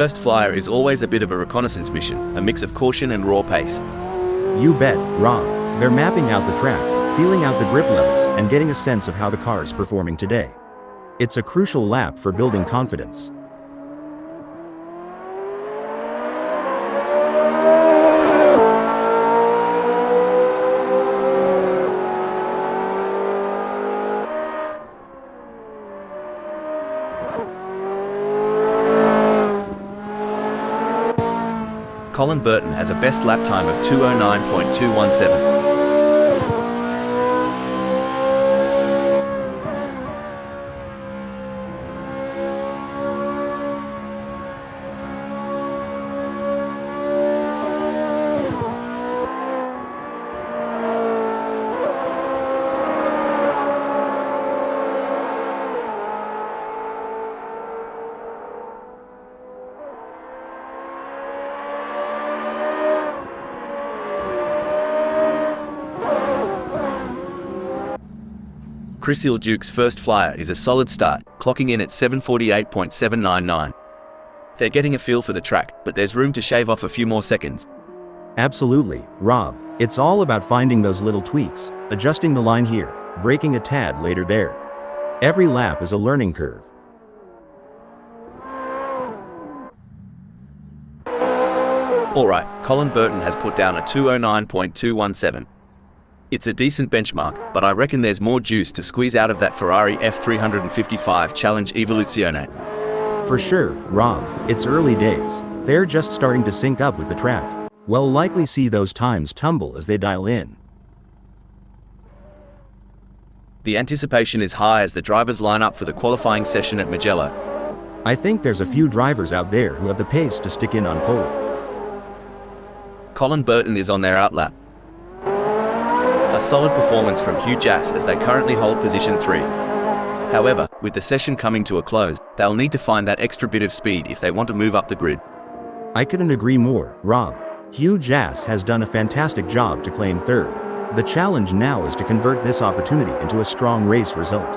First flyer is always a bit of a reconnaissance mission, a mix of caution and raw pace. You bet, Rob. They're mapping out the track, feeling out the grip levels, and getting a sense of how the car's performing today. It's a crucial lap for building confidence. Colin Burton has a best lap time of 2:09.217. Chris Duke's first flyer is a solid start, clocking in at 7:48.799. They're getting a feel for the track, but there's room to shave off a few more seconds. Absolutely, Rob. It's all about finding those little tweaks, adjusting the line here, braking a tad later there. Every lap is a learning curve. Alright, Colin Burton has put down a 2:09.217. It's a decent benchmark, but I reckon there's more juice to squeeze out of that Ferrari F355 Challenge Evoluzione. For sure, Rob. It's early days. They're just starting to sync up with the track. We'll likely see those times tumble as they dial in. The anticipation is high as the drivers line up for the qualifying session at Mugello. I think there's a few drivers out there who have the pace to stick in on pole. Colin Burton is on their outlap. A solid performance from Hugh Jass as they currently hold position 3. However, with the session coming to a close, they'll need to find that extra bit of speed if they want to move up the grid. I couldn't agree more, Rob. Hugh Jass has done a fantastic job to claim third. The challenge now is to convert this opportunity into a strong race result.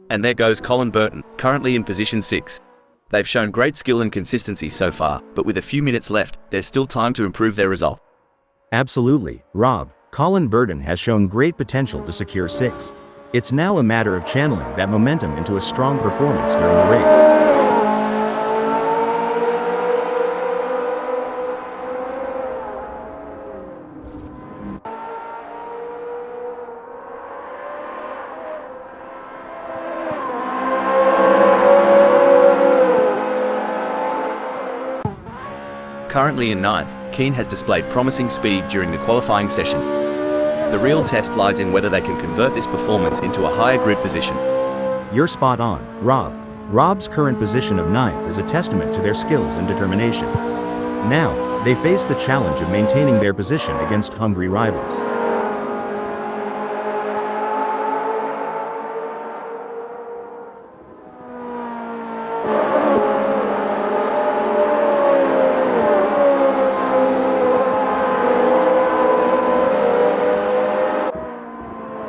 And there goes Colin Burton, currently in position 6. They've shown great skill and consistency so far, but with a few minutes left, there's still time to improve their result. Absolutely, Rob. Colin Burton has shown great potential to secure 6th. It's now a matter of channeling that momentum into a strong performance during the race. Currently in 9th, Keane has displayed promising speed during the qualifying session. The real test lies in whether they can convert this performance into a higher grid position. You're spot on, Rob. Rob's current position of 9th is a testament to their skills and determination. Now, they face the challenge of maintaining their position against hungry rivals.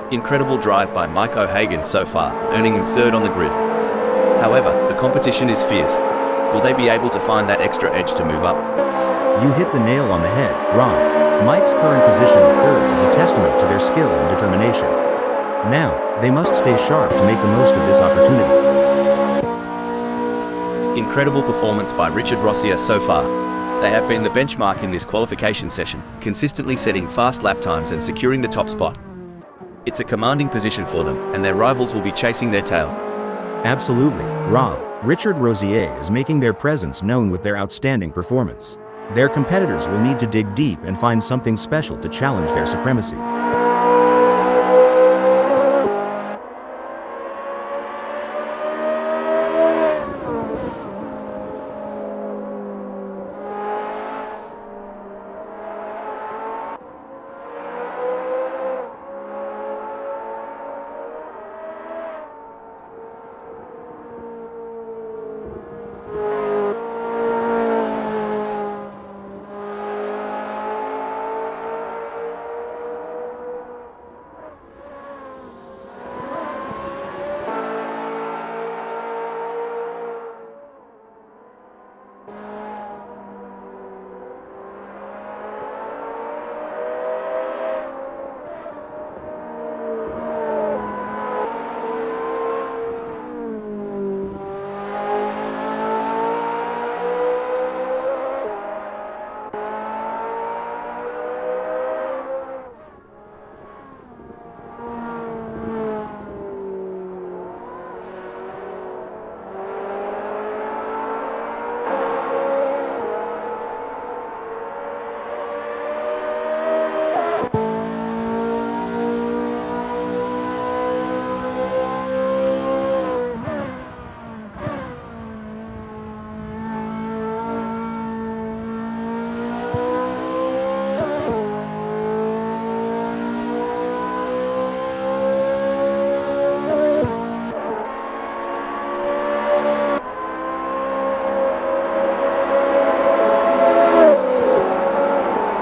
Incredible drive by Mike O'Hagan so far, earning him third on the grid. However, the competition is fierce. Will they be able to find that extra edge to move up? You hit the nail on the head, Rob. Mike's current position of third is a testament to their skill and determination. Now, they must stay sharp to make the most of this opportunity. Incredible performance by Richard Rossier so far. They have been the benchmark in this qualification session, consistently setting fast lap times and securing the top spot. It's a commanding position for them, and their rivals will be chasing their tail. Absolutely, Rob. Richard Rossier is making their presence known with their outstanding performance. Their competitors will need to dig deep and find something special to challenge their supremacy.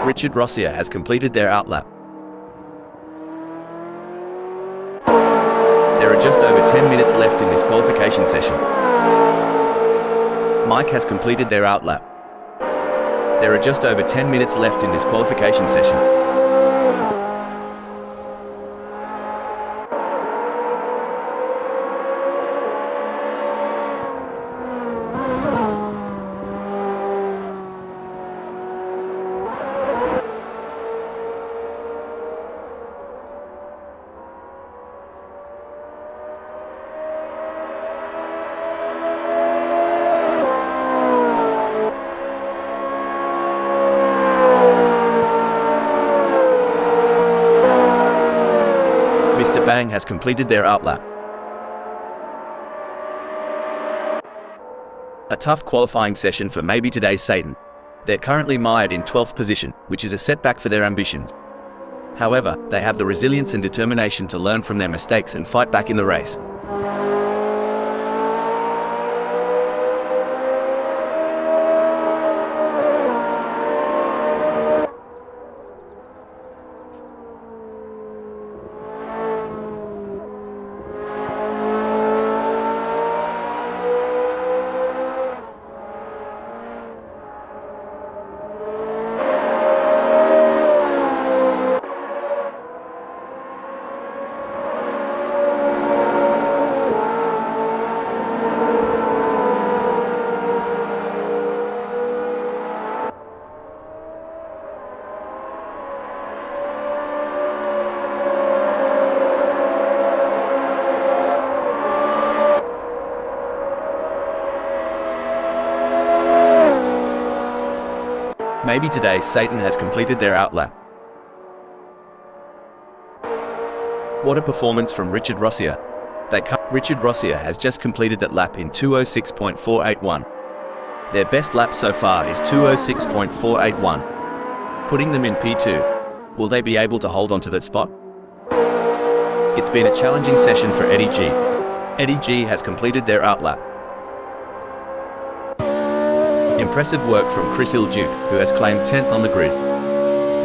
Richard Rossier has completed their outlap. There are just over 10 minutes left in this qualification session. Mike has completed their outlap. There are just over 10 minutes left in this qualification session. Mr. Bang has completed their outlap. A tough qualifying session for maybe today's Satan. They're currently mired in 12th position, which is a setback for their ambitions. However, they have the resilience and determination to learn from their mistakes and fight back in the race. Maybe today Satan has completed their outlap. What a performance from Richard Rossier. Richard Rossier has just completed that lap in 2:06.481. Their best lap so far is 2:06.481, putting them in P2. Will they be able to hold on to that spot? It's been a challenging session for Eddie G. Eddie G has completed their outlap. Impressive work from Chris Ilduke, who has claimed 10th on the grid.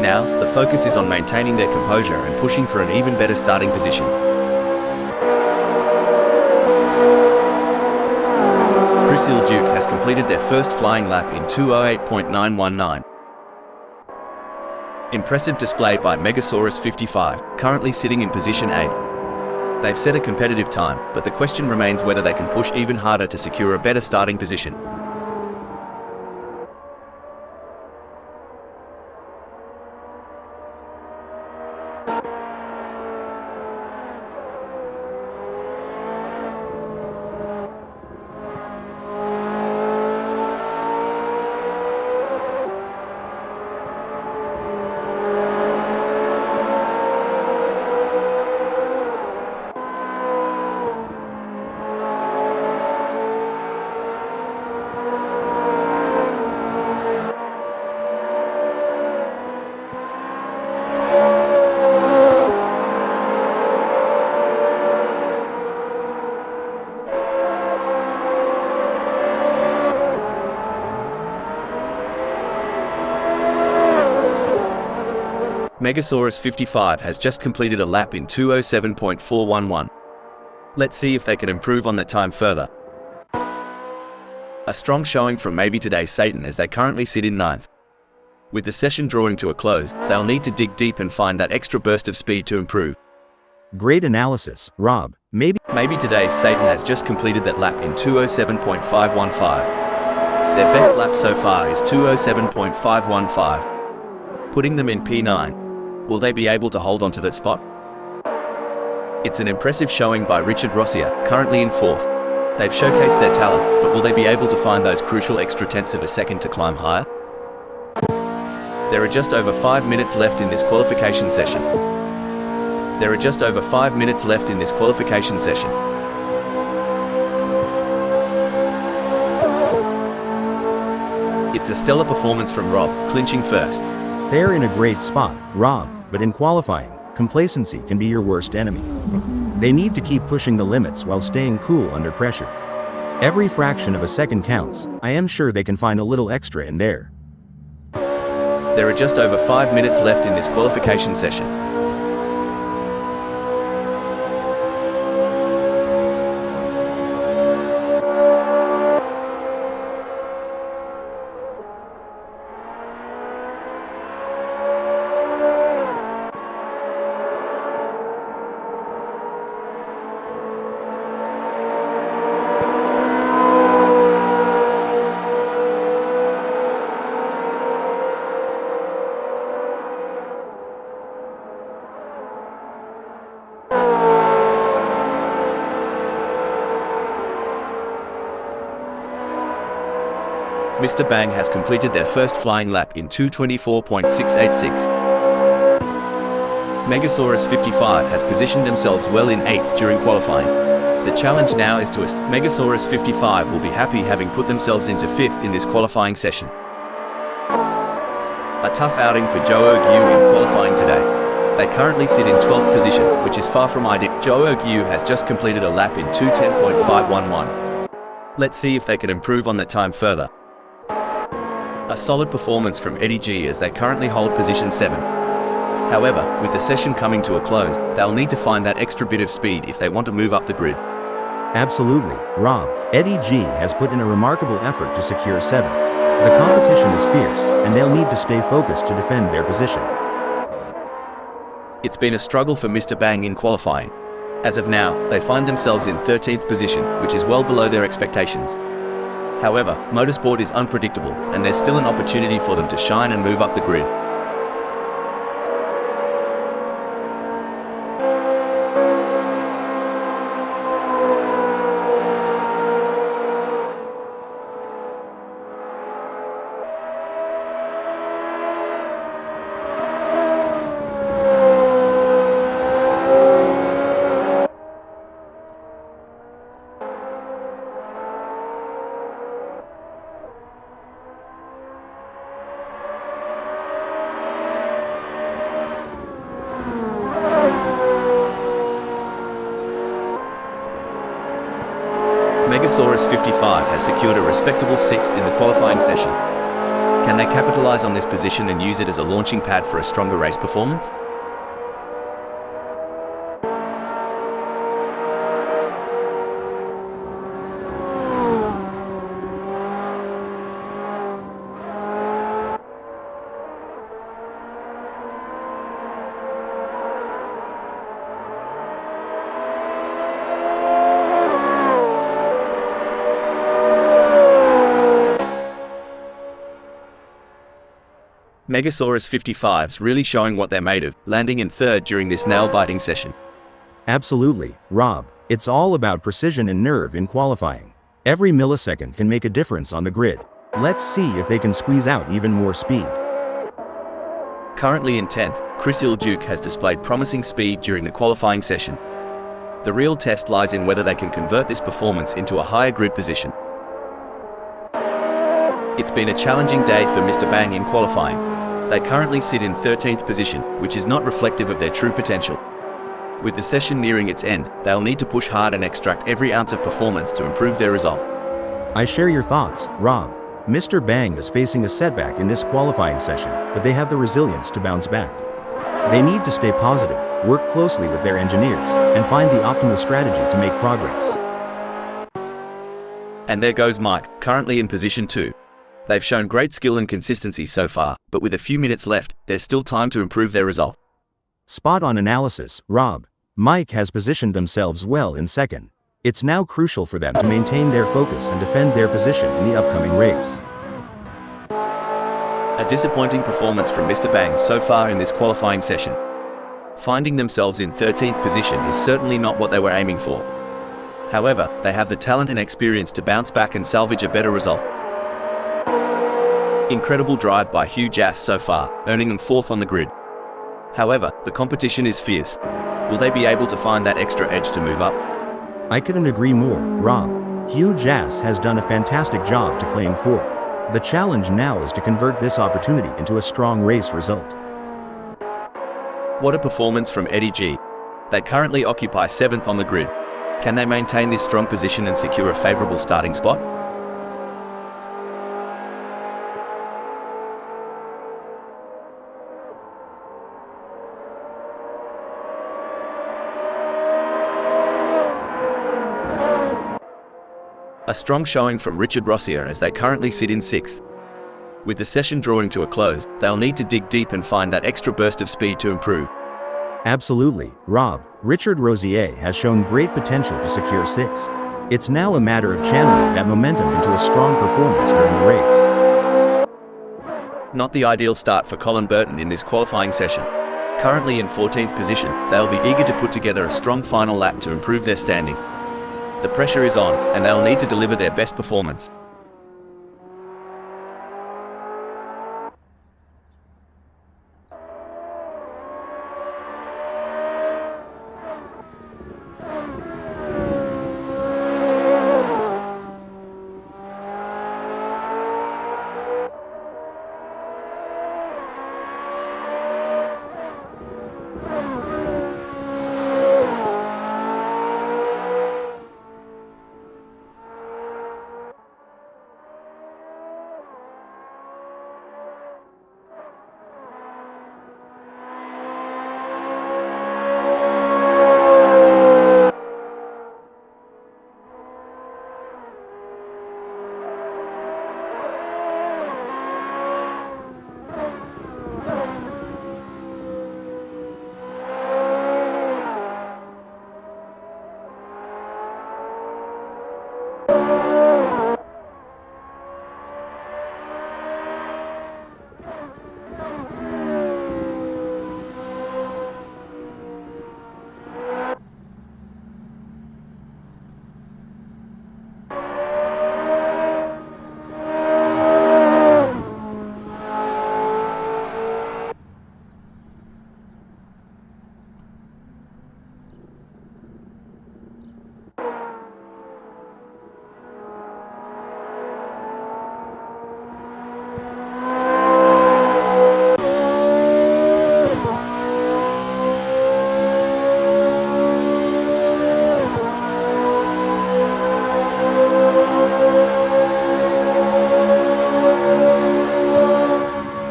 Now, the focus is on maintaining their composure and pushing for an even better starting position. Chris Ilduke has completed their first flying lap in 2:08.919. Impressive display by Megasaurus55, currently sitting in position 8. They've set a competitive time, but the question remains whether they can push even harder to secure a better starting position. Megasaurus55 has just completed a lap in 2:07.411. Let's see if they can improve on that time further. A strong showing from maybe today's Satan as they currently sit in 9th. With the session drawing to a close, they'll need to dig deep and find that extra burst of speed to improve. Great analysis, Rob. Maybe today Satan has just completed that lap in 2:07.515. Their best lap so far is 2:07.515, putting them in P9. Will they be able to hold on to that spot? It's an impressive showing by Richard Rossier, currently in 4th. They've showcased their talent, but will they be able to find those crucial extra tenths of a second to climb higher? There are just over 5 minutes left in this qualification session. There are just over 5 minutes left in this qualification session. It's a stellar performance from Rob, clinching first. They're in a great spot, Rob, but in qualifying, complacency can be your worst enemy. They need to keep pushing the limits while staying cool under pressure. Every fraction of a second counts. I am sure they can find a little extra in there. There are just over 5 minutes left in this qualification session. Mr. Bang has completed their first flying lap in 2:24.686. Megasaurus 55 has positioned themselves well in 8th during qualifying. The challenge now is to Megasaurus 55 will be happy having put themselves into 5th in this qualifying session. A tough outing for Joe Yu in qualifying today. They currently sit in 12th position, which is far from ideal. Joe Yu has just completed a lap in 2:10.511. Let's see if they can improve on that time further. A solid performance from Eddie G as they currently hold position 7. However, with the session coming to a close, they'll need to find that extra bit of speed if they want to move up the grid. Absolutely, Rob. Eddie G has put in a remarkable effort to secure 7th. The competition is fierce, and they'll need to stay focused to defend their position. It's been a struggle for Mr. Bang in qualifying. As of now, they find themselves in 13th position, which is well below their expectations. However, motorsport is unpredictable, and there's still an opportunity for them to shine and move up the grid. Megasaurus 55 has secured a respectable 6th in the qualifying session. Can they capitalize on this position and use it as a launching pad for a stronger race performance? Megasaurus 55's really showing what they're made of, landing in 3rd during this nail-biting session. Absolutely, Rob. It's all about precision and nerve in qualifying. Every millisecond can make a difference on the grid. Let's see if they can squeeze out even more speed. Currently in 10th, Chris Ilduke has displayed promising speed during the qualifying session. The real test lies in whether they can convert this performance into a higher grid position. It's been a challenging day for Mr. Bang in qualifying. They currently sit in 13th position, which is not reflective of their true potential. With the session nearing its end, they'll need to push hard and extract every ounce of performance to improve their result. I share your thoughts, Rob. Mr. Bang is facing a setback in this qualifying session, but they have the resilience to bounce back. They need to stay positive, work closely with their engineers, and find the optimal strategy to make progress. And there goes Mike, currently in position 2. They've shown great skill and consistency so far, but with a few minutes left, there's still time to improve their result. Spot on analysis, Rob. Mike has positioned themselves well in 2nd. It's now crucial for them to maintain their focus and defend their position in the upcoming race. A disappointing performance from Mr. Bang so far in this qualifying session. Finding themselves in 13th position is certainly not what they were aiming for. However, they have the talent and experience to bounce back and salvage a better result. Incredible drive by Hugh Jass so far, earning them 4th on the grid. However, the competition is fierce. Will they be able to find that extra edge to move up? I couldn't agree more, Rob. Hugh Jass has done a fantastic job to claim 4th. The challenge now is to convert this opportunity into a strong race result. What a performance from Eddie G. They currently occupy 7th on the grid. Can they maintain this strong position and secure a favorable starting spot? A strong showing from Richard Rossia as they currently sit in 6th. With the session drawing to a close, they'll need to dig deep and find that extra burst of speed to improve. Absolutely, Rob. Richard Rosier has shown great potential to secure 6th. It's now a matter of channeling that momentum into a strong performance during the race. Not the ideal start for Colin Burton in this qualifying session. Currently in 14th position, they'll be eager to put together a strong final lap to improve their standing. The pressure is on, and they'll need to deliver their best performance.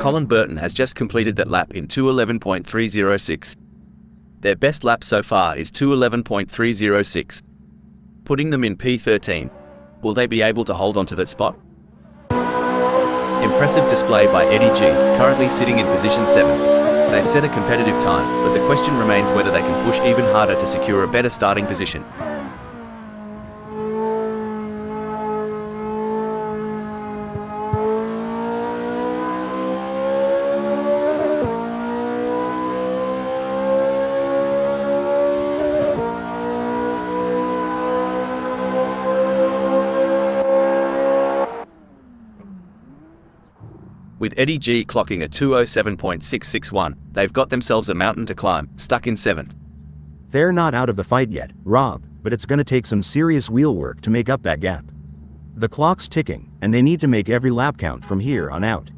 Colin Burton has just completed that lap in 2:11.306. Their best lap so far is 2:11.306, putting them in P13. Will they be able to hold on to that spot? Impressive display by Eddie G, currently sitting in position 7. They've set a competitive time, but the question remains whether they can push even harder to secure a better starting position. With Eddie G clocking a 2:07.661, they've got themselves a mountain to climb, stuck in 7th. They're not out of the fight yet, Rob, but it's going to take some serious wheel work to make up that gap. The clock's ticking, and they need to make every lap count from here on out.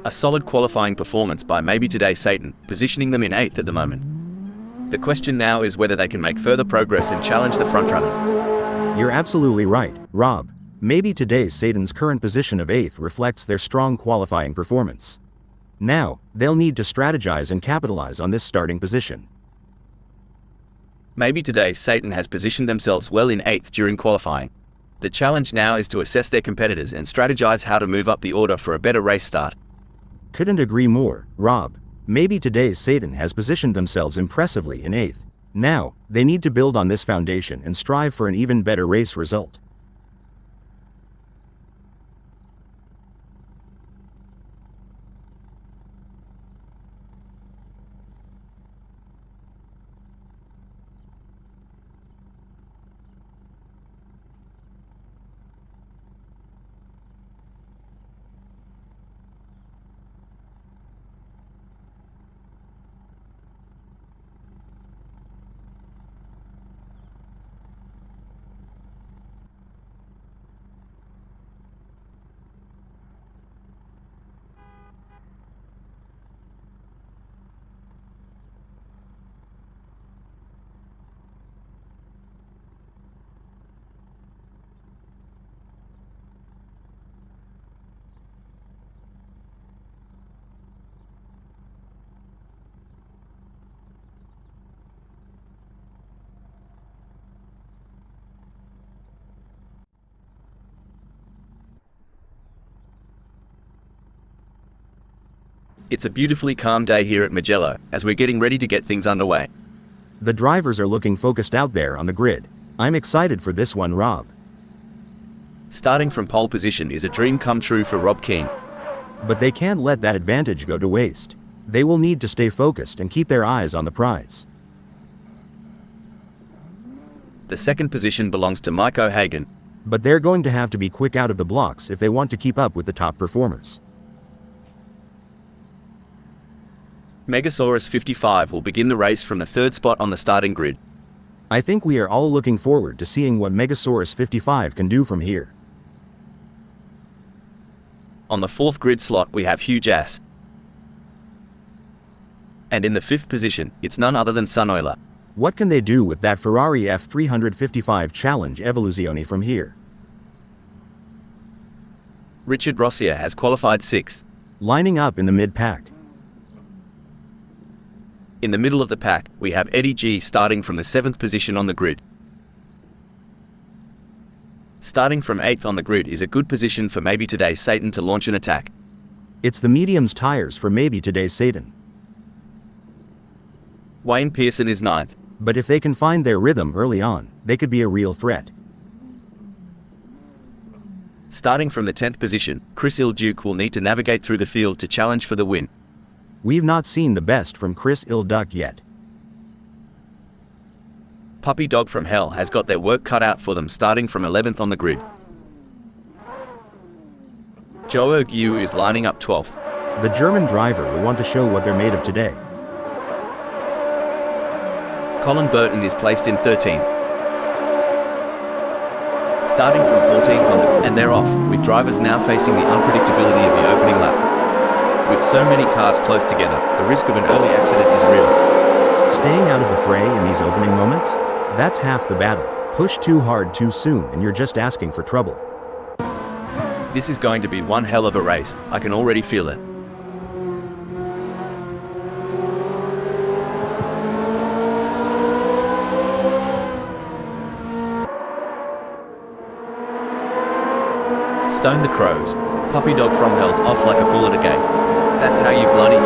A solid qualifying performance by maybe today Satan, positioning them in 8th at the moment. The question now is whether they can make further progress and challenge the frontrunners. You're absolutely right, Rob. Maybe today's Satan's current position of 8th reflects their strong qualifying performance. Now, they'll need to strategize and capitalize on this starting position. Maybe today Satan has positioned themselves well in 8th during qualifying. The challenge now is to assess their competitors and strategize how to move up the order for a better race start. Couldn't agree more, Rob. Maybe today's Satan has positioned themselves impressively in 8th. Now, they need to build on this foundation and strive for an even better race result. It's a beautifully calm day here at Mugello, as we're getting ready to get things underway. The drivers are looking focused out there on the grid. I'm excited for this one, Rob. Starting from pole position is a dream come true for Rob Keane. But they can't let that advantage go to waste. They will need to stay focused and keep their eyes on the prize. The second position belongs to Mike O'Hagan. But they're going to have to be quick out of the blocks if they want to keep up with the top performers. Megasaurus 55 will begin the race from the third spot on the starting grid. I think we are all looking forward to seeing what Megasaurus 55 can do from here. On the fourth grid slot we have Hugh Jass. And in the fifth position, it's none other than Sunoiler. What can they do with that Ferrari F355 Challenge Evoluzione from here? Richard Rossier has qualified 6th. Lining up in the mid-pack. In the middle of the pack, we have Eddie G starting from the 7th position on the grid. Starting from 8th on the grid is a good position for maybe today's Satan to launch an attack. It's the medium's tires for maybe today's Satan. Wayne Pearson is 9th. But if they can find their rhythm early on, they could be a real threat. Starting from the 10th position, Chris Ilduke will need to navigate through the field to challenge for the win. We've not seen the best from Chris Ilduke yet. Puppy Dog from Hell has got their work cut out for them starting from 11th on the grid. Joe Gu is lining up 12th. The German driver will want to show what they're made of today. Colin Burton is placed in 13th. Starting from 14th on the, and they're off, with drivers now facing the unpredictability of the opening lap. With so many cars close together, the risk of an early accident is real. Staying out of the fray in these opening moments? That's half the battle. Push too hard too soon and you're just asking for trouble. This is going to be one hell of a race, I can already feel it. Stone the Crows. Puppy Dog from Hell's off like a bull at a gate. That's how you bloody do it.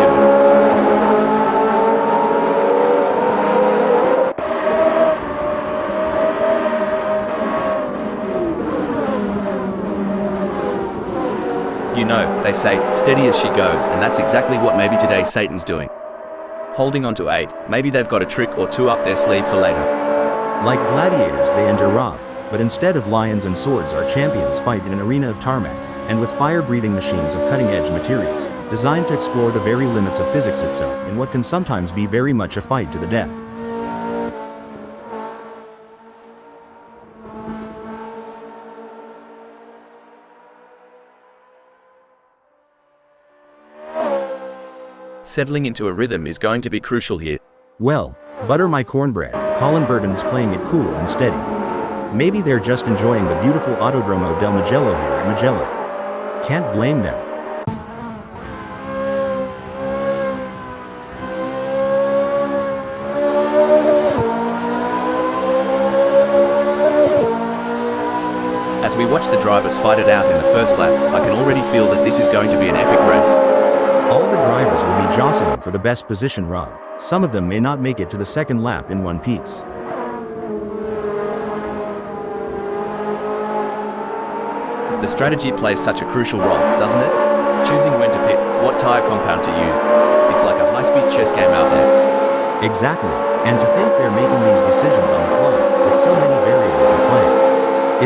You know, they say, steady as she goes, and that's exactly what maybe today's Satan's doing. Holding on to 8, maybe they've got a trick or two up their sleeve for later. Like gladiators they enter Rob, but instead of lions and swords our champions fight in an arena of tarmac, and with fire-breathing machines of cutting-edge materials, designed to explore the very limits of physics itself in what can sometimes be very much a fight to the death. Settling into a rhythm is going to be crucial here. Well, butter my cornbread, Colin Burton's playing it cool and steady. Maybe they're just enjoying the beautiful Autodromo del Mugello here at Mugello. Can't blame them. As we watch the drivers fight it out in the first lap, I can already feel that this is going to be an epic race. All the drivers will be jostling for the best position, Rob. Some of them may not make it to the second lap in one piece. The strategy plays such a crucial role, doesn't it? Choosing when to pit, what tyre compound to use. It's like a high-speed chess game out there. Exactly, and to think they're making these decisions on the fly, with so many variables at play.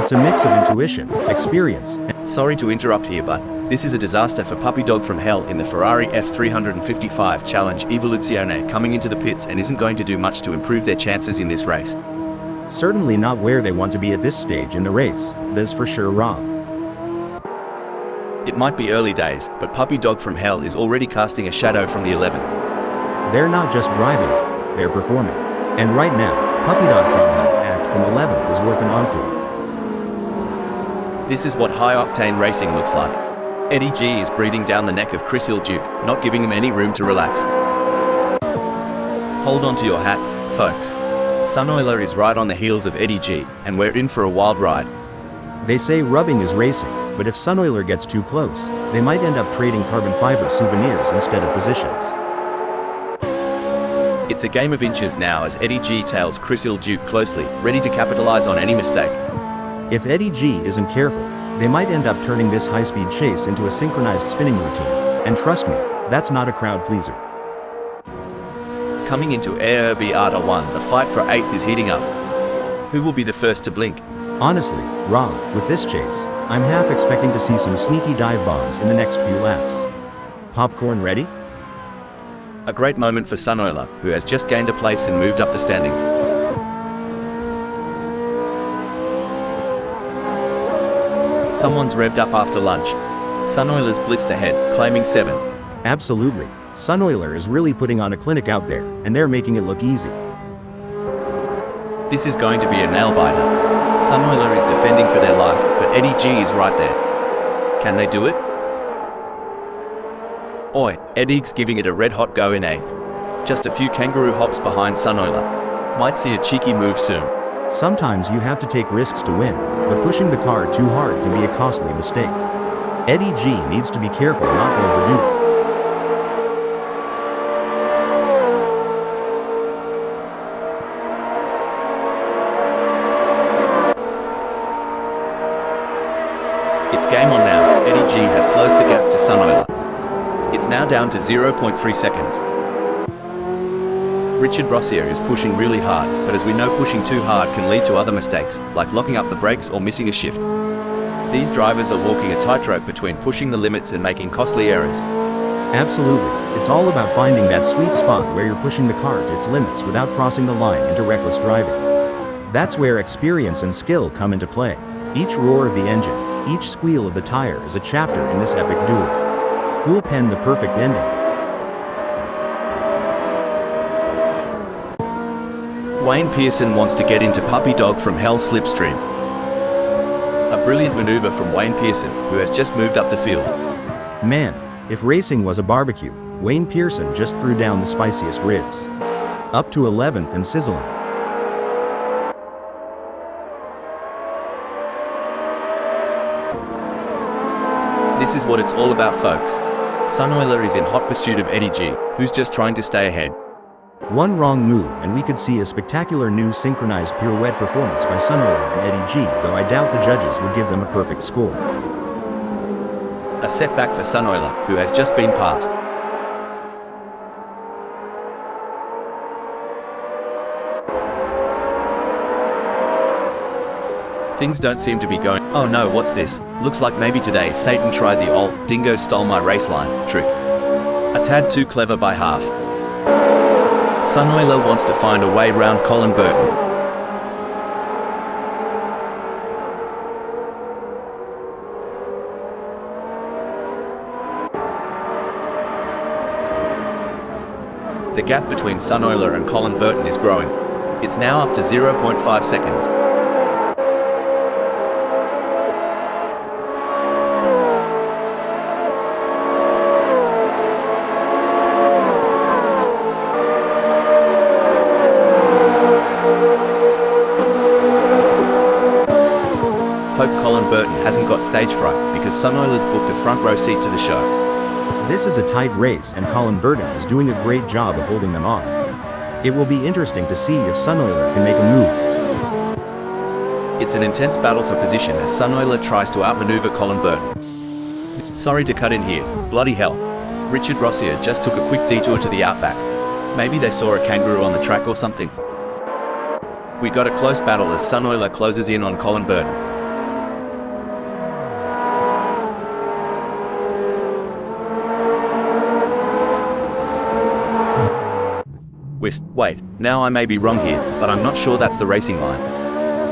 It's a mix of intuition, experience, and... Sorry to interrupt here, but this is a disaster for Puppy Dog from Hell in the Ferrari F355 Challenge Evoluzione coming into the pits and isn't going to do much to improve their chances in this race. Certainly not where they want to be at this stage in the race, that's for sure, Rob. It might be early days, but Puppy Dog from Hell is already casting a shadow from the 11th. They're not just driving, they're performing. And right now, Puppy Dog from Hell's act from 11th is worth an encore. This is what high-octane racing looks like. Eddie G is breathing down the neck of Chris Ilduke, not giving him any room to relax. Hold on to your hats, folks. Sunoiler is right on the heels of Eddie G, and we're in for a wild ride. They say rubbing is racing, but if Sunoiler gets too close, they might end up trading carbon fiber souvenirs instead of positions. It's a game of inches now as Eddie G tails Chris Duke closely, ready to capitalize on any mistake. If Eddie G isn't careful, they might end up turning this high-speed chase into a synchronized spinning routine. And trust me, that's not a crowd pleaser. Coming into ARB Arta 1, the fight for 8th is heating up. Who will be the first to blink? Honestly, Rob, with this chase, I'm half expecting to see some sneaky dive bombs in the next few laps. Popcorn ready? A great moment for Sunoiler, who has just gained a place and moved up the standings. Someone's revved up after lunch. Sunoiler's blitzed ahead, claiming 7th. Absolutely. Sunoiler is really putting on a clinic out there, and they're making it look easy. This is going to be a nail-biter. Sunoiler is defending for their life, but Eddie G is right there. Can they do it? Oi, Eddie's giving it a red-hot go in 8th. Just a few kangaroo hops behind Sunoiler. Might see a cheeky move soon. Sometimes you have to take risks to win, but pushing the car too hard can be a costly mistake. Eddie G needs to be careful not to overdo it. It's game on now. Eddie G has closed the gap to Sunoiler. It's now down to 0.3 seconds. Richard Rossier is pushing really hard, but as we know, pushing too hard can lead to other mistakes, like locking up the brakes or missing a shift. These drivers are walking a tightrope between pushing the limits and making costly errors. Absolutely. It's all about finding that sweet spot where you're pushing the car to its limits without crossing the line into reckless driving. That's where experience and skill come into play. Each roar of the engine, each squeal of the tire is a chapter in this epic duel. Who'll pen the perfect ending? Wayne Pearson wants to get into Puppy Dog from Hell Slipstream. A brilliant maneuver from Wayne Pearson, who has just moved up the field. Man, if racing was a barbecue, Wayne Pearson just threw down the spiciest ribs. Up to 11th and sizzling. This is what it's all about, folks. Sunoiler is in hot pursuit of Eddie G, who's just trying to stay ahead. One wrong move and we could see a spectacular new synchronized pirouette performance by Sunoiler and Eddie G, though I doubt the judges would give them a perfect score. A setback for Sunoiler, who has just been passed. Things don't seem to be going. Oh no, what's this? Looks like maybe today Satan tried the old "dingo stole my race line" trick. A tad too clever by half. Sunoiler wants to find a way round Colin Burton. The gap between Sunoiler and Colin Burton is growing. It's now up to 0.5 seconds. Hope Colin Burton hasn't got stage fright because Sunoiler's booked a front row seat to the show. This is a tight race and Colin Burton is doing a great job of holding them off. It will be interesting to see if Sunoiler can make a move. It's an intense battle for position as Sunoiler tries to outmaneuver Colin Burton. Sorry to cut in here, bloody hell. Richard Rossier just took a quick detour to the outback. Maybe they saw a kangaroo on the track or something. We got a close battle as Sunoiler closes in on Colin Burton. Wait, now I may be wrong here, but I'm not sure that's the racing line.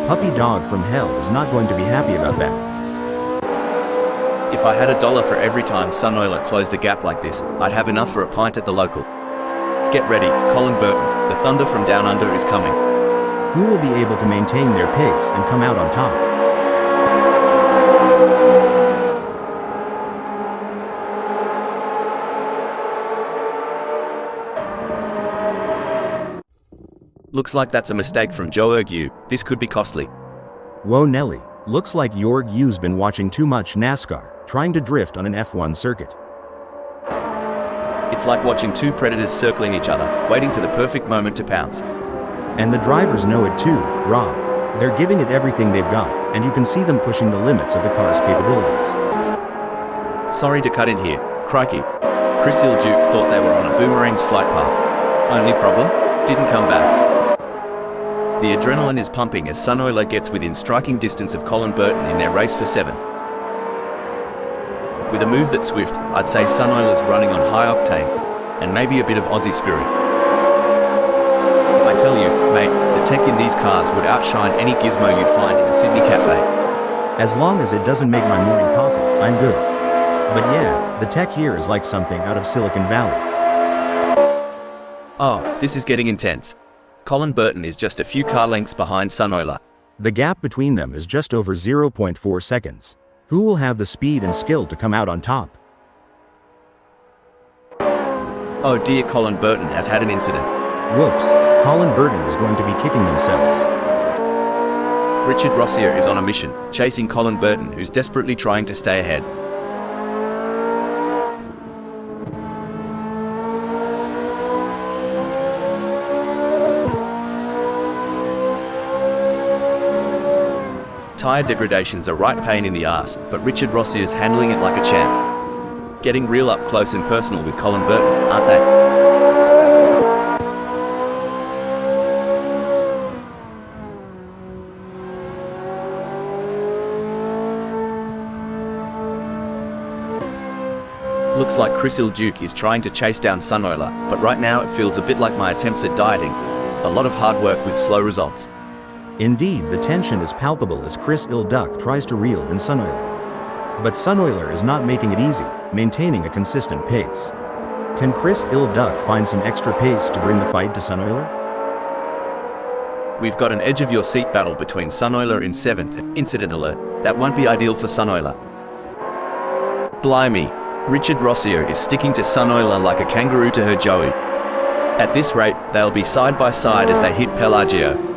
Puppy Dog from Hell is not going to be happy about that. If I had $1 for every time Sunoiler closed a gap like this, I'd have enough for a pint at the local. Get ready, Colin Burton, the thunder from down under is coming. Who will be able to maintain their pace and come out on top? Looks like that's a mistake from Joe Ergue. This could be costly. Whoa Nelly, Looks like Jorg you've been watching too much NASCAR, trying to drift on an F1 circuit. It's like watching two predators circling each other, waiting for the perfect moment to pounce. And the drivers know it too, Rob. They're giving it everything they've got, and you can see them pushing the limits of the car's capabilities. Sorry to cut in here, crikey. Chris Ilduke thought they were on a boomerang's flight path. Only problem? Didn't come back. The adrenaline is pumping as Sunoiler gets within striking distance of Colin Burton in their race for 7th. With a move that's swift, I'd say Sunoiler's running on high octane, and maybe a bit of Aussie spirit. I tell you, mate, the tech in these cars would outshine any gizmo you'd find in a Sydney cafe. As long as it doesn't make my morning coffee, I'm good. But yeah, the tech here is like something out of Silicon Valley. Oh, this is getting intense. Colin Burton is just a few car lengths behind Sunoiler. The gap between them is just over 0.4 seconds. Who will have the speed and skill to come out on top? Oh dear, Colin Burton has had an incident. Whoops, Colin Burton is going to be kicking themselves. Richard Rossier is on a mission, chasing Colin Burton, who's desperately trying to stay ahead. Tyre degradations are right pain in the ass, but Richard Rossier's handling it like a champ. Getting real up close and personal with Colin Burton, aren't they? Looks like Chris Ilduke is trying to chase down Sunoiler, but right now it feels a bit like my attempts at dieting. A lot of hard work with slow results. Indeed, the tension is palpable as Chris Ilduke tries to reel in Sunoiler. But Sunoiler is not making it easy, maintaining a consistent pace. Can Chris Ilduke find some extra pace to bring the fight to Sunoiler? We've got an edge of your seat battle between Sunoiler in 7th. Incident alert. That won't be ideal for Sunoiler. Blimey. Richard Rossier is sticking to Sunoiler like a kangaroo to her joey. At this rate, they'll be side by side as they hit Pelagio.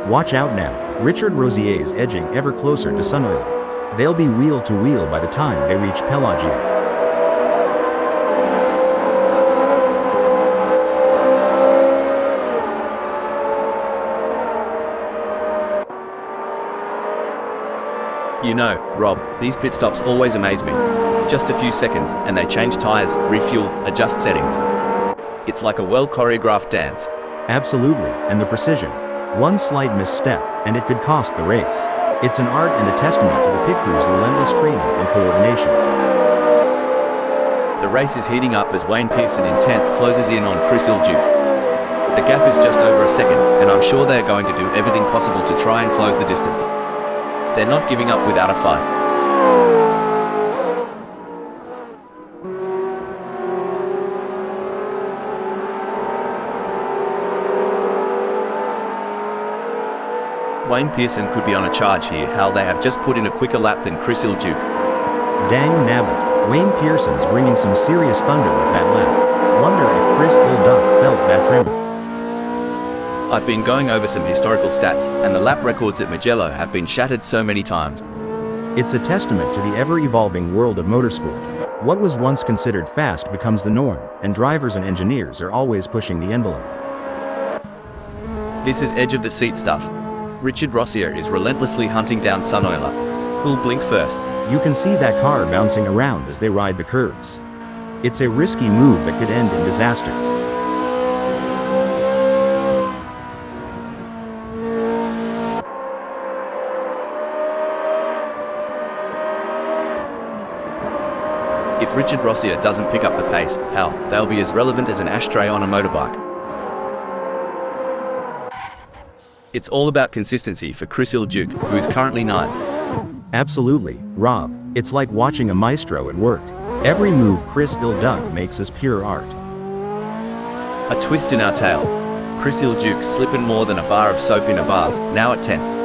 Watch out now, Richard Rossier is edging ever closer to Sunoiler. They'll be wheel to wheel by the time they reach Pelagio. You know, Rob, these pit stops always amaze me. Just a few seconds, and they change tyres, refuel, adjust settings. It's like a well-choreographed dance. Absolutely, and the precision. One slight misstep, and it could cost the race. It's an art and a testament to the pit crew's relentless training and coordination. The race is heating up as Wayne Pearson in 10th closes in on Chris Ilduke. The gap is just over a second, and I'm sure they're going to do everything possible to try and close the distance. They're not giving up without a fight. Wayne Pearson could be on a charge here. How they have just put in a quicker lap than Chris Ilduke. Dang nabbit, Wayne Pearson's bringing some serious thunder with that lap. Wonder if Chris Ilduke felt that tremor. I've been going over some historical stats, and the lap records at Mugello have been shattered so many times. It's a testament to the ever-evolving world of motorsport. What was once considered fast becomes the norm, and drivers and engineers are always pushing the envelope. This is edge of the seat stuff. Richard Rossier is relentlessly hunting down Sunoiler. Who'll blink first? You can see that car bouncing around as they ride the curves. It's a risky move that could end in disaster. If Richard Rossier doesn't pick up the pace, hell, they'll be as relevant as an ashtray on a motorbike. It's all about consistency for Chris Ilduke, who is currently 9th. Absolutely, Rob. It's like watching a maestro at work. Every move Chris Ilduke makes is pure art. A twist in our tale. Chris Ilduke slipping more than a bar of soap in a bath, now at 10th.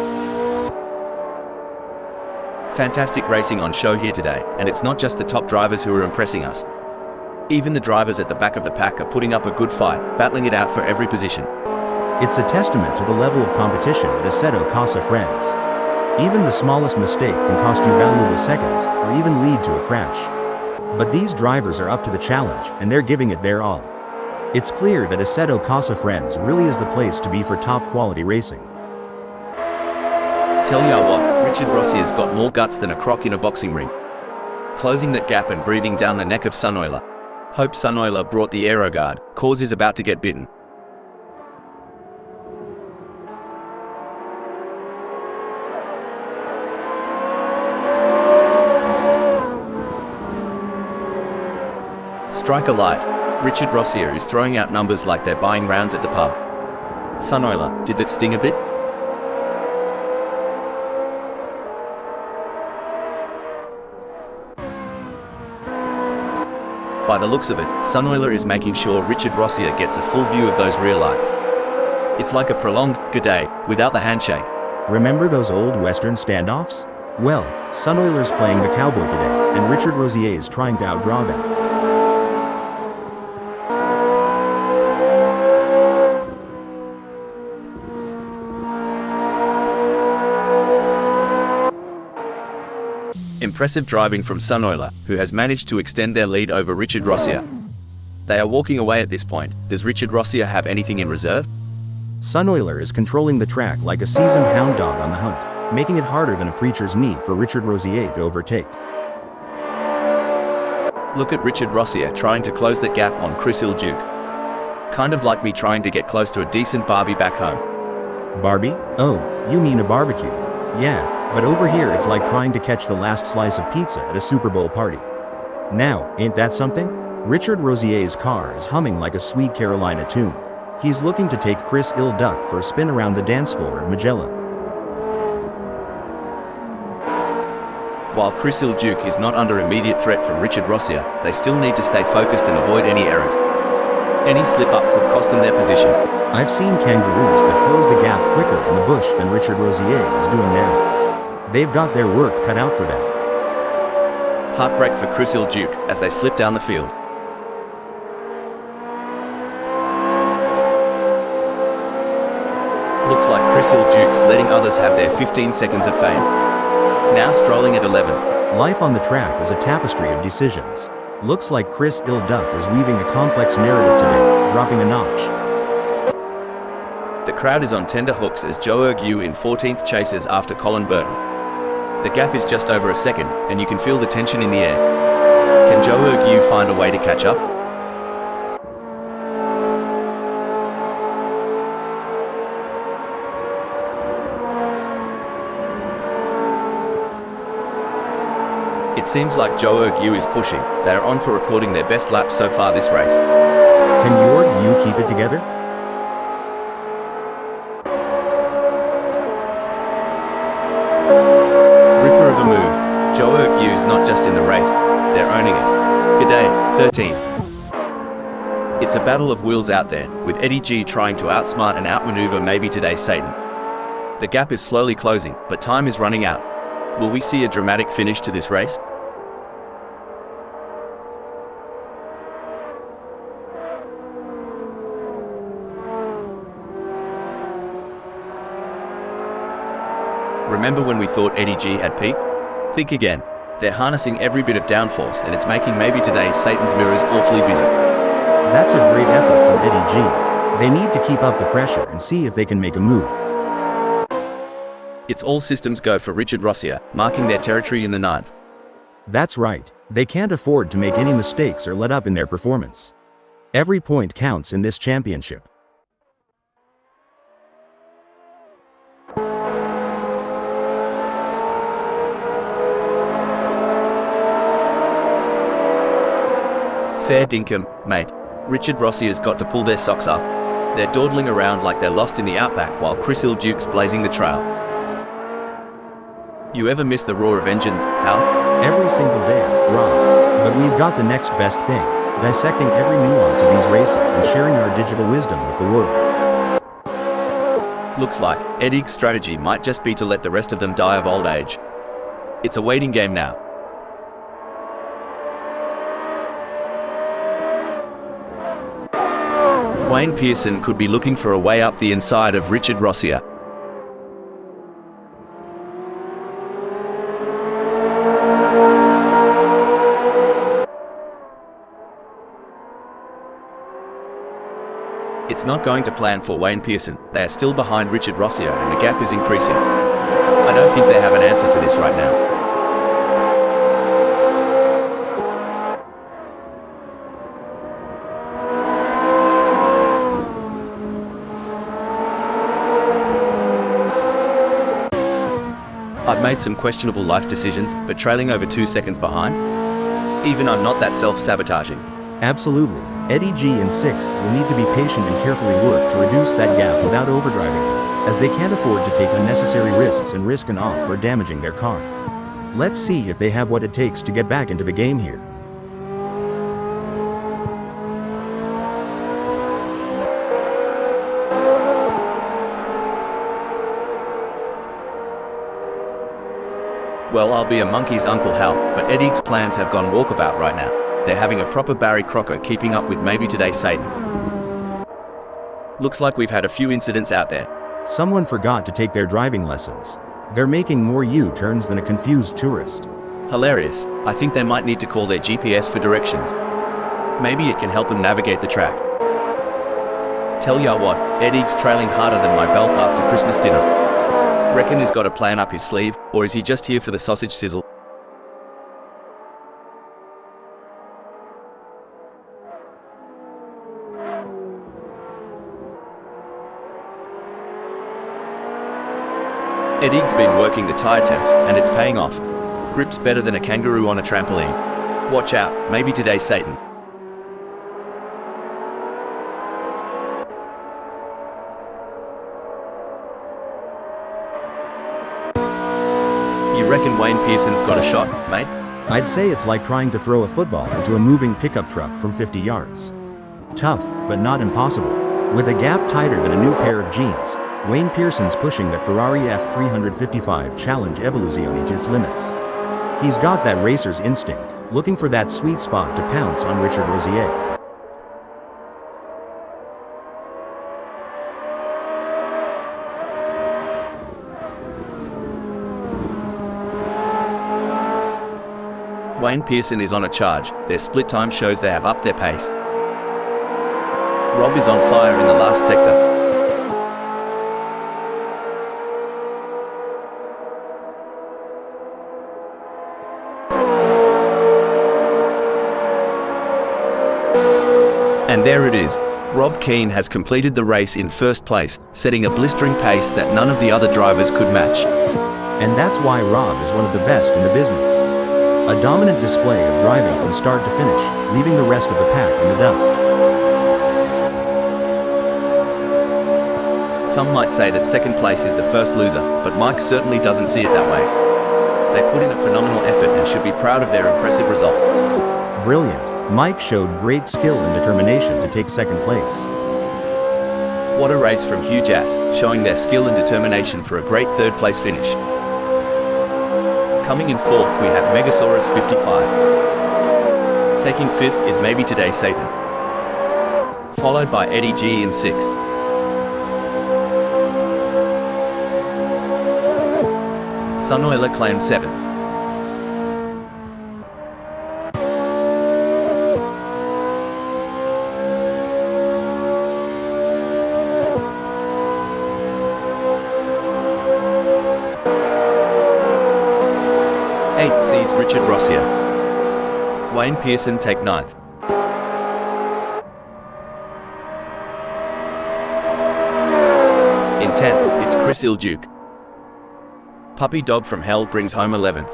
Fantastic racing on show here today, and it's not just the top drivers who are impressing us. Even the drivers at the back of the pack are putting up a good fight, battling it out for every position. It's a testament to the level of competition at AssettoCorsaFriends. Even the smallest mistake can cost you valuable seconds, or even lead to a crash. But these drivers are up to the challenge, and they're giving it their all. It's clear that AssettoCorsaFriends really is the place to be for top quality racing. Tell ya what, Richard Rossi has got more guts than a croc in a boxing ring. Closing that gap and breathing down the neck of Sunoiler. Hope Sunoiler brought the aeroguard, cause is about to get bitten. Strike a light. Richard Rossi is throwing out numbers like they're buying rounds at the pub. Sunoiler, did that sting a bit? By the looks of it, Sunoiler is making sure Richard Rossi gets a full view of those rear lights. It's like a prolonged "good day" without the handshake. Remember those old Western standoffs? Well, Sunoiler's playing the cowboy today, and Richard Rossi is trying to outdraw them. Impressive driving from Sunoiler, who has managed to extend their lead over Richard Rossi. They are walking away at this point. Does Richard Rossi have anything in reserve? Sunoiler is controlling the track like a seasoned hound dog on the hunt, making it harder than a preacher's knee for Richard Rossi to overtake. Look at Richard Rossi trying to close that gap on Chris Ilduke. Kind of like me trying to get close to a decent Barbie back home. Barbie? Oh, you mean a barbecue. Yeah, but over here it's like trying to catch the last slice of pizza at a Super Bowl party. Now, ain't that something? Richard Rossier's car is humming like a Sweet Carolina tune. He's looking to take Chris Ilduke for a spin around the dance floor of Mugello. While Chris Ilduke is not under immediate threat from Richard Rossi, they still need to stay focused and avoid any errors. Any slip-up could cost them their position. I've seen kangaroos that close the gap quicker in the bush than Richard Rossi is doing now. They've got their work cut out for them. Heartbreak for Chris Ilduke as they slip down the field. Looks like Chris Ilduke's letting others have their 15 seconds of fame. Now strolling at 11th. Life on the track is a tapestry of decisions. Looks like Chris Ilduke is weaving a complex narrative today, dropping a notch. The crowd is on tender hooks as Joe Ergue in 14th chases after Colin Burton. The gap is just over a second, and you can feel the tension in the air. Can Joe Ergue find a way to catch up? It seems like Joe Ergue is pushing. They are on for recording their best lap so far this race. Can you keep it together? Ripper of a move. Joe Ergue's not just in the race, they're owning it. G'day, 13th. It's a battle of wheels out there, with Eddie G trying to outsmart and outmaneuver maybe today's Satan. The gap is slowly closing, but time is running out. Will we see a dramatic finish to this race? Remember when we thought Eddie G had peaked? Think again. They're harnessing every bit of downforce and it's making maybe today's Satan's mirrors awfully busy. That's a great effort from Eddie G. They need to keep up the pressure and see if they can make a move. It's all systems go for Richard Rossi, marking their territory in the 9th. That's right. They can't afford to make any mistakes or let up in their performance. Every point counts in this championship. Fair dinkum, mate. Richard Rossi has got to pull their socks up. They're dawdling around like they're lost in the outback while Chris Ilduke's blazing the trail. You ever miss the roar of engines, Hal? Every single day, Rob. But we've got the next best thing, dissecting every nuance of these races and sharing our digital wisdom with the world. Looks like Eddie's strategy might just be to let the rest of them die of old age. It's a waiting game now. Wayne Pearson could be looking for a way up the inside of Richard Rossi. It's not going to plan for Wayne Pearson. They are still behind Richard Rossio and the gap is increasing. I don't think they have an answer for this right now. I've made some questionable life decisions, but trailing over 2 seconds behind? Even I'm not that self-sabotaging. Absolutely. Eddie G in 6th will need to be patient and carefully work to reduce that gap without overdriving him, as they can't afford to take unnecessary risks and risk an off or damaging their car. Let's see if they have what it takes to get back into the game here. Well, I'll be a monkey's Uncle Hal, but Eddie's plans have gone walkabout right now. They're having a proper Barry Crocker keeping up with maybe today's Satan. Looks like we've had a few incidents out there. Someone forgot to take their driving lessons. They're making more U-turns than a confused tourist. Hilarious. I think they might need to call their GPS for directions. Maybe it can help them navigate the track. Tell ya what, Eddie's trailing harder than my belt after Christmas dinner. Reckon he's got a plan up his sleeve, or is he just here for the sausage sizzle? Eddie's been working the tyre temps, and it's paying off. Grip's better than a kangaroo on a trampoline. Watch out, maybe today's Satan. You reckon Wayne Pearson's got a shot, mate? I'd say it's like trying to throw a football into a moving pickup truck from 50 yards. Tough, but not impossible. With a gap tighter than a new pair of jeans, Wayne Pearson's pushing that Ferrari F355 Challenge Evoluzione to its limits. He's got that racer's instinct, looking for that sweet spot to pounce on Richard Rossier. Wayne Pearson is on a charge. Their split time shows they have upped their pace. Rob is on fire in the last sector. And there it is. Rob Keane has completed the race in first place, setting a blistering pace that none of the other drivers could match. And that's why Rob is one of the best in the business. A dominant display of driving from start to finish, leaving the rest of the pack in the dust. Some might say that second place is the first loser, but Mike certainly doesn't see it that way. They put in a phenomenal effort and should be proud of their impressive result. Brilliant. Mike showed great skill and determination to take second place. What a race from Hugh Jass, showing their skill and determination for a great third place finish. Coming in fourth we have Megasaurus 55. Taking fifth is maybe today's Satan. Followed by Eddie G in sixth. Sunoiler claimed seventh. Eighth sees Richard Rossier. Wayne Pearson take ninth. In 10th, it's Chris Ilduke. Puppy Dog from Hell brings home 11th.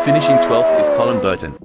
Finishing 12th is Colin Burton.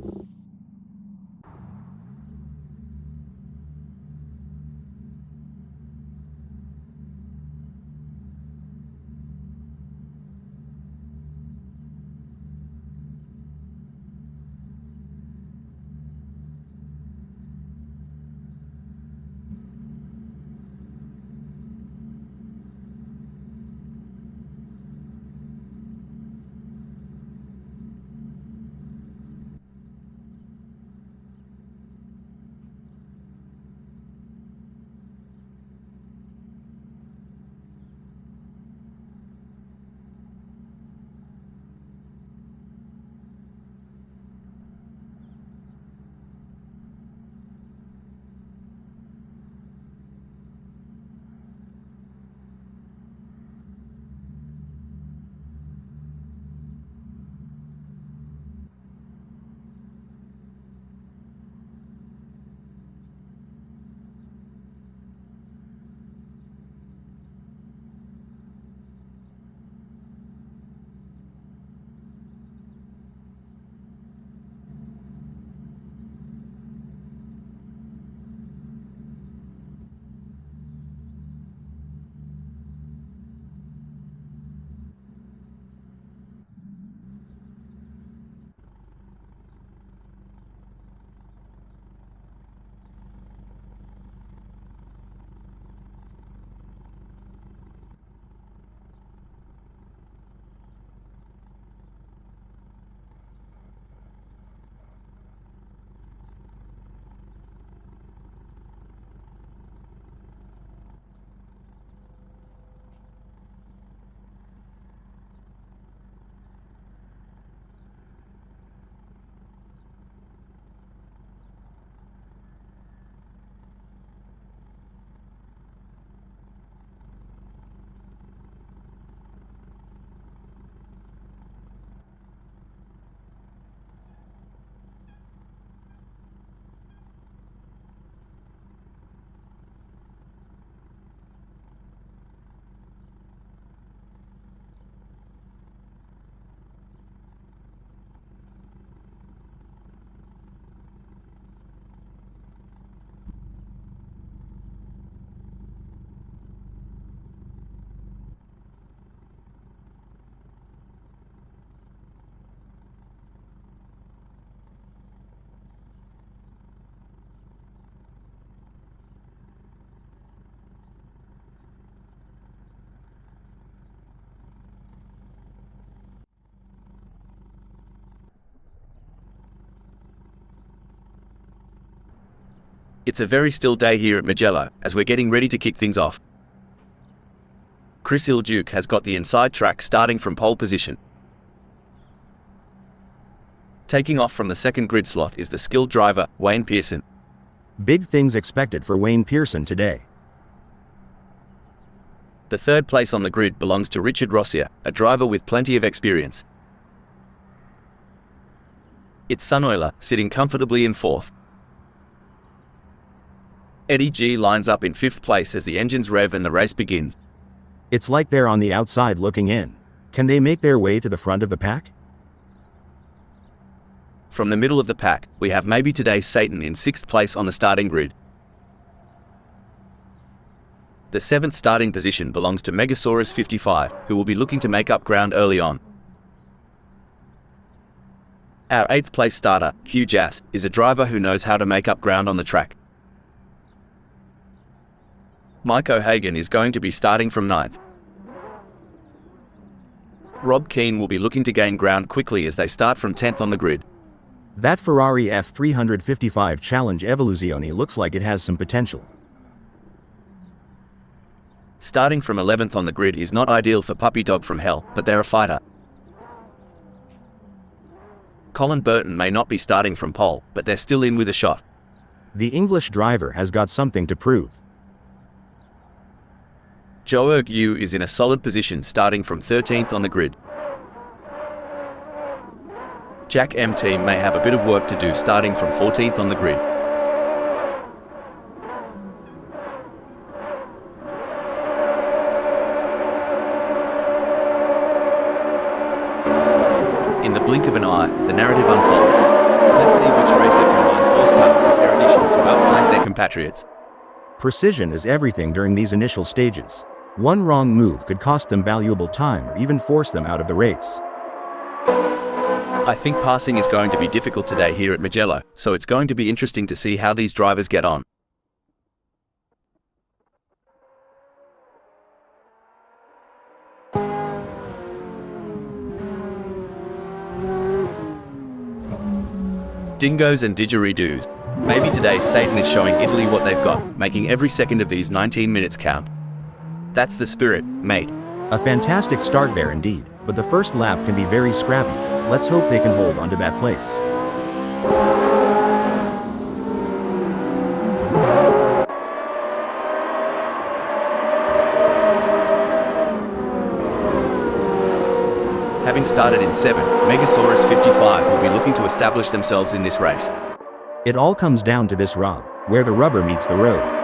It's a very still day here at Mugello, as we're getting ready to kick things off. Chris Ilduke has got the inside track starting from pole position. Taking off from the second grid slot is the skilled driver, Wayne Pearson. Big things expected for Wayne Pearson today. The third place on the grid belongs to Richard Rossia, a driver with plenty of experience. It's Sun Oiler, sitting comfortably in fourth. Eddie G lines up in fifth place as the engines rev and the race begins. It's like they're on the outside looking in. Can they make their way to the front of the pack? From the middle of the pack, we have maybe today's Satan in sixth place on the starting grid. The seventh starting position belongs to AccouncerBot, who will be looking to make up ground early on. Our eighth place starter, Hugh Jass, is a driver who knows how to make up ground on the track. Mike O'Hagan is going to be starting from ninth. Rob Keane will be looking to gain ground quickly as they start from 10th on the grid. That Ferrari F355 Challenge Evoluzione looks like it has some potential. Starting from 11th on the grid is not ideal for Puppy Dog from Hell, but they're a fighter. Colin Burton may not be starting from pole, but they're still in with a shot. The English driver has got something to prove. Joe Ergue is in a solid position starting from 13th on the grid. Jack MT may have a bit of work to do starting from 14th on the grid. In the blink of an eye, the narrative unfolds. Let's see which racer combines horsepower with erudition to outflank their compatriots. Precision is everything during these initial stages. One wrong move could cost them valuable time or even force them out of the race. I think passing is going to be difficult today here at Mugello, so it's going to be interesting to see how these drivers get on. Dingoes and didgeridoos. Maybe today Satan is showing Italy what they've got, making every second of these 19 minutes count. That's the spirit, mate. A fantastic start there indeed, but the first lap can be very scrappy. Let's hope they can hold onto that place. Having started in 7, AccouncerBot will be looking to establish themselves in this race. It all comes down to this, Rob, where the rubber meets the road.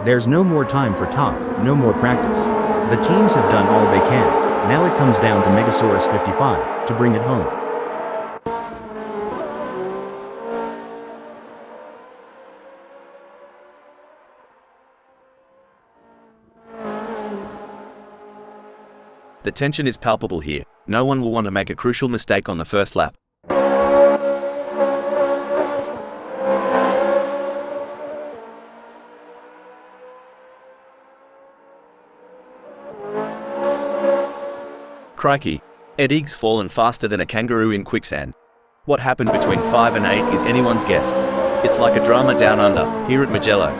There's no more time for talk, no more practice. The teams have done all they can. Now it comes down to AccouncerBot to bring it home. The tension is palpable here. No one will want to make a crucial mistake on the first lap. Crikey, Eddie's fallen faster than a kangaroo in quicksand. What happened between 5 and 8 is anyone's guess. It's like a drama down under, here at Mugello.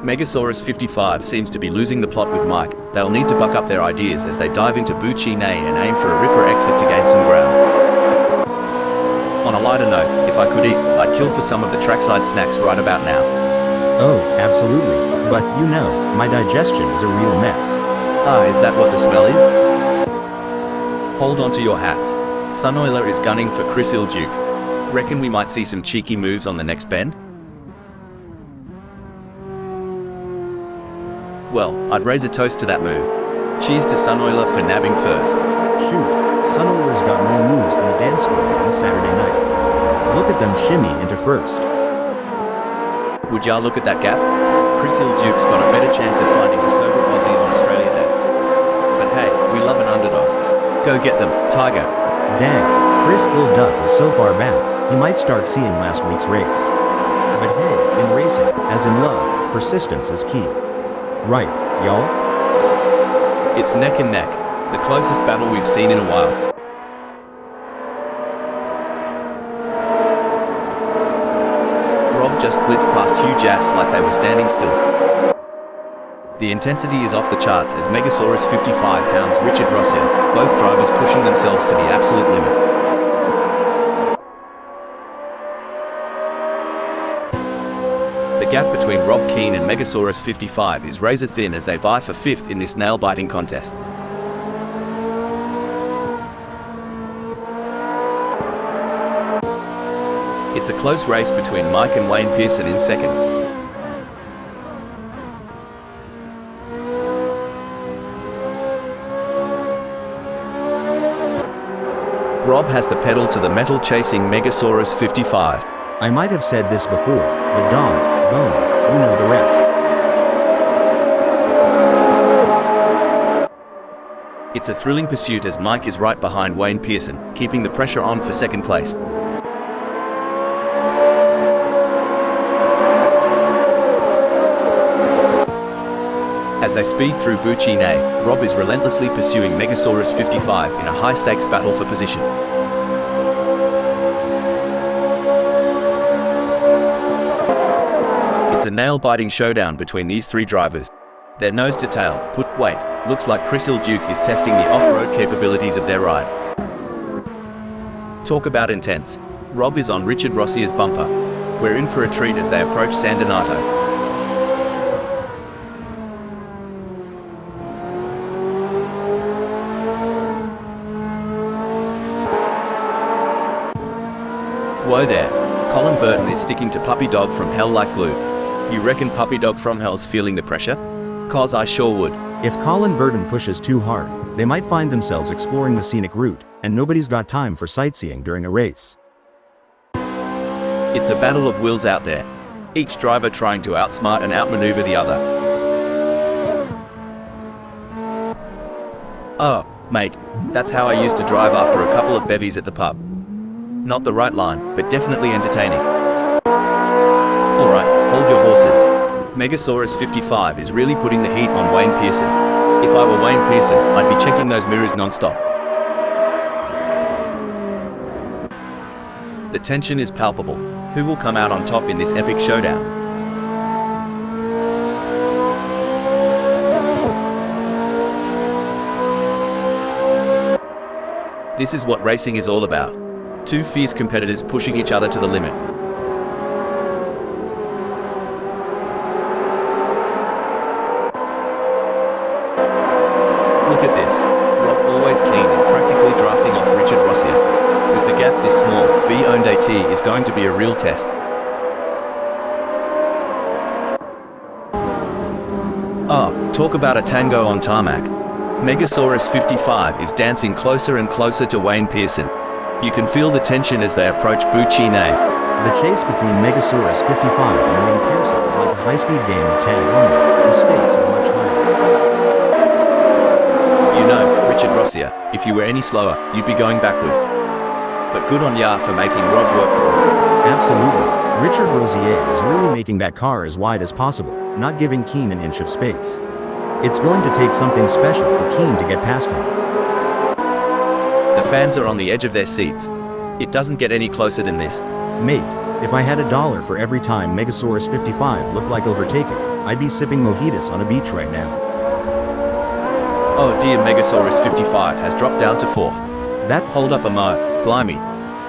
AccouncerBot seems to be losing the plot with Mike. They'll need to buck up their ideas as they dive into Bucci Nay and aim for a ripper exit to gain some ground. On a lighter note, if I could eat, I'd kill for some of the trackside snacks right about now. Oh, absolutely. But, you know, my digestion is a real mess. Ah, is that what the smell is? Hold on to your hats. Sun Oiler is gunning for Chris Ilduke. Reckon we might see some cheeky moves on the next bend? Well, I'd raise a toast to that move. Cheers to Sun Oiler for nabbing first. Shoot, Sun Oiler's got more moves than a dance floor on a Saturday night. Look at them shimmy into first. Would y'all look at that gap? Chris Ilduke's got a better chance of finding a sober Aussie on Australia Day. But hey, we love an underdog. Go get them, Tiger. Dang, Chris Ilduke is so far back, he might start seeing last week's race. But hey, in racing, as in love, persistence is key. Right, y'all? It's neck and neck. The closest battle we've seen in a while. Rob just blitzed past huge ass like they were standing still. The intensity is off the charts as Megasaurus 55 hounds Richard Rossier, both drivers pushing themselves to the absolute limit. The gap between Rob Keane and Megasaurus 55 is razor thin as they vie for fifth in this nail-biting contest. It's a close race between Mike and Wayne Pearson in second. Rob has the pedal to the metal chasing Megasaurus 55. I might have said this before, but dog, bone, you know the rest. It's a thrilling pursuit as Mike is right behind Wayne Pearson, keeping the pressure on for second place. As they speed through Bucine, Rob is relentlessly pursuing Megasaurus 55 in a high-stakes battle for position. It's a nail-biting showdown between these three drivers. Their nose to tail, wait, looks like Chris Ilduke is testing the off-road capabilities of their ride. Talk about intense. Rob is on Richard Rossier's bumper. We're in for a treat as they approach San Donato. Whoa there, Colin Burton is sticking to Puppy Dog from Hell like glue. You reckon Puppy Dog from Hell's feeling the pressure? 'Cause I sure would. If Colin Burton pushes too hard, they might find themselves exploring the scenic route, and nobody's got time for sightseeing during a race. It's a battle of wills out there, each driver trying to outsmart and outmaneuver the other. Oh, mate, that's how I used to drive after a couple of bevies at the pub. Not the right line, but definitely entertaining. Alright, hold your horses. Megasaurus 55 is really putting the heat on Wayne Pearson. If I were Wayne Pearson, I'd be checking those mirrors non-stop. The tension is palpable. Who will come out on top in this epic showdown? This is what racing is all about. Two fierce competitors pushing each other to the limit. Look at this. Rob Always Keen is practically drafting off Richard Rossier. With the gap this small, B-owned AT is going to be a real test. Oh, talk about a tango on tarmac. Megasaurus 55 is dancing closer and closer to Wayne Pearson. You can feel the tension as they approach Bucine. The chase between Megasaurus 55 and Wayne Pearson is like a high-speed game of tag only. The stakes are much higher. You know, Richard Rossier, if you were any slower, you'd be going backwards. But good on ya for making Rob work for it. Absolutely. Richard Rossier is really making that car as wide as possible, not giving Keane an inch of space. It's going to take something special for Keane to get past him. The fans are on the edge of their seats. It doesn't get any closer than this. Mate, if I had $1 for every time Megasaurus 55 looked like overtaken, I'd be sipping mojitos on a beach right now. Oh dear, Megasaurus 55 has dropped down to fourth. That Hold up a mo, blimey.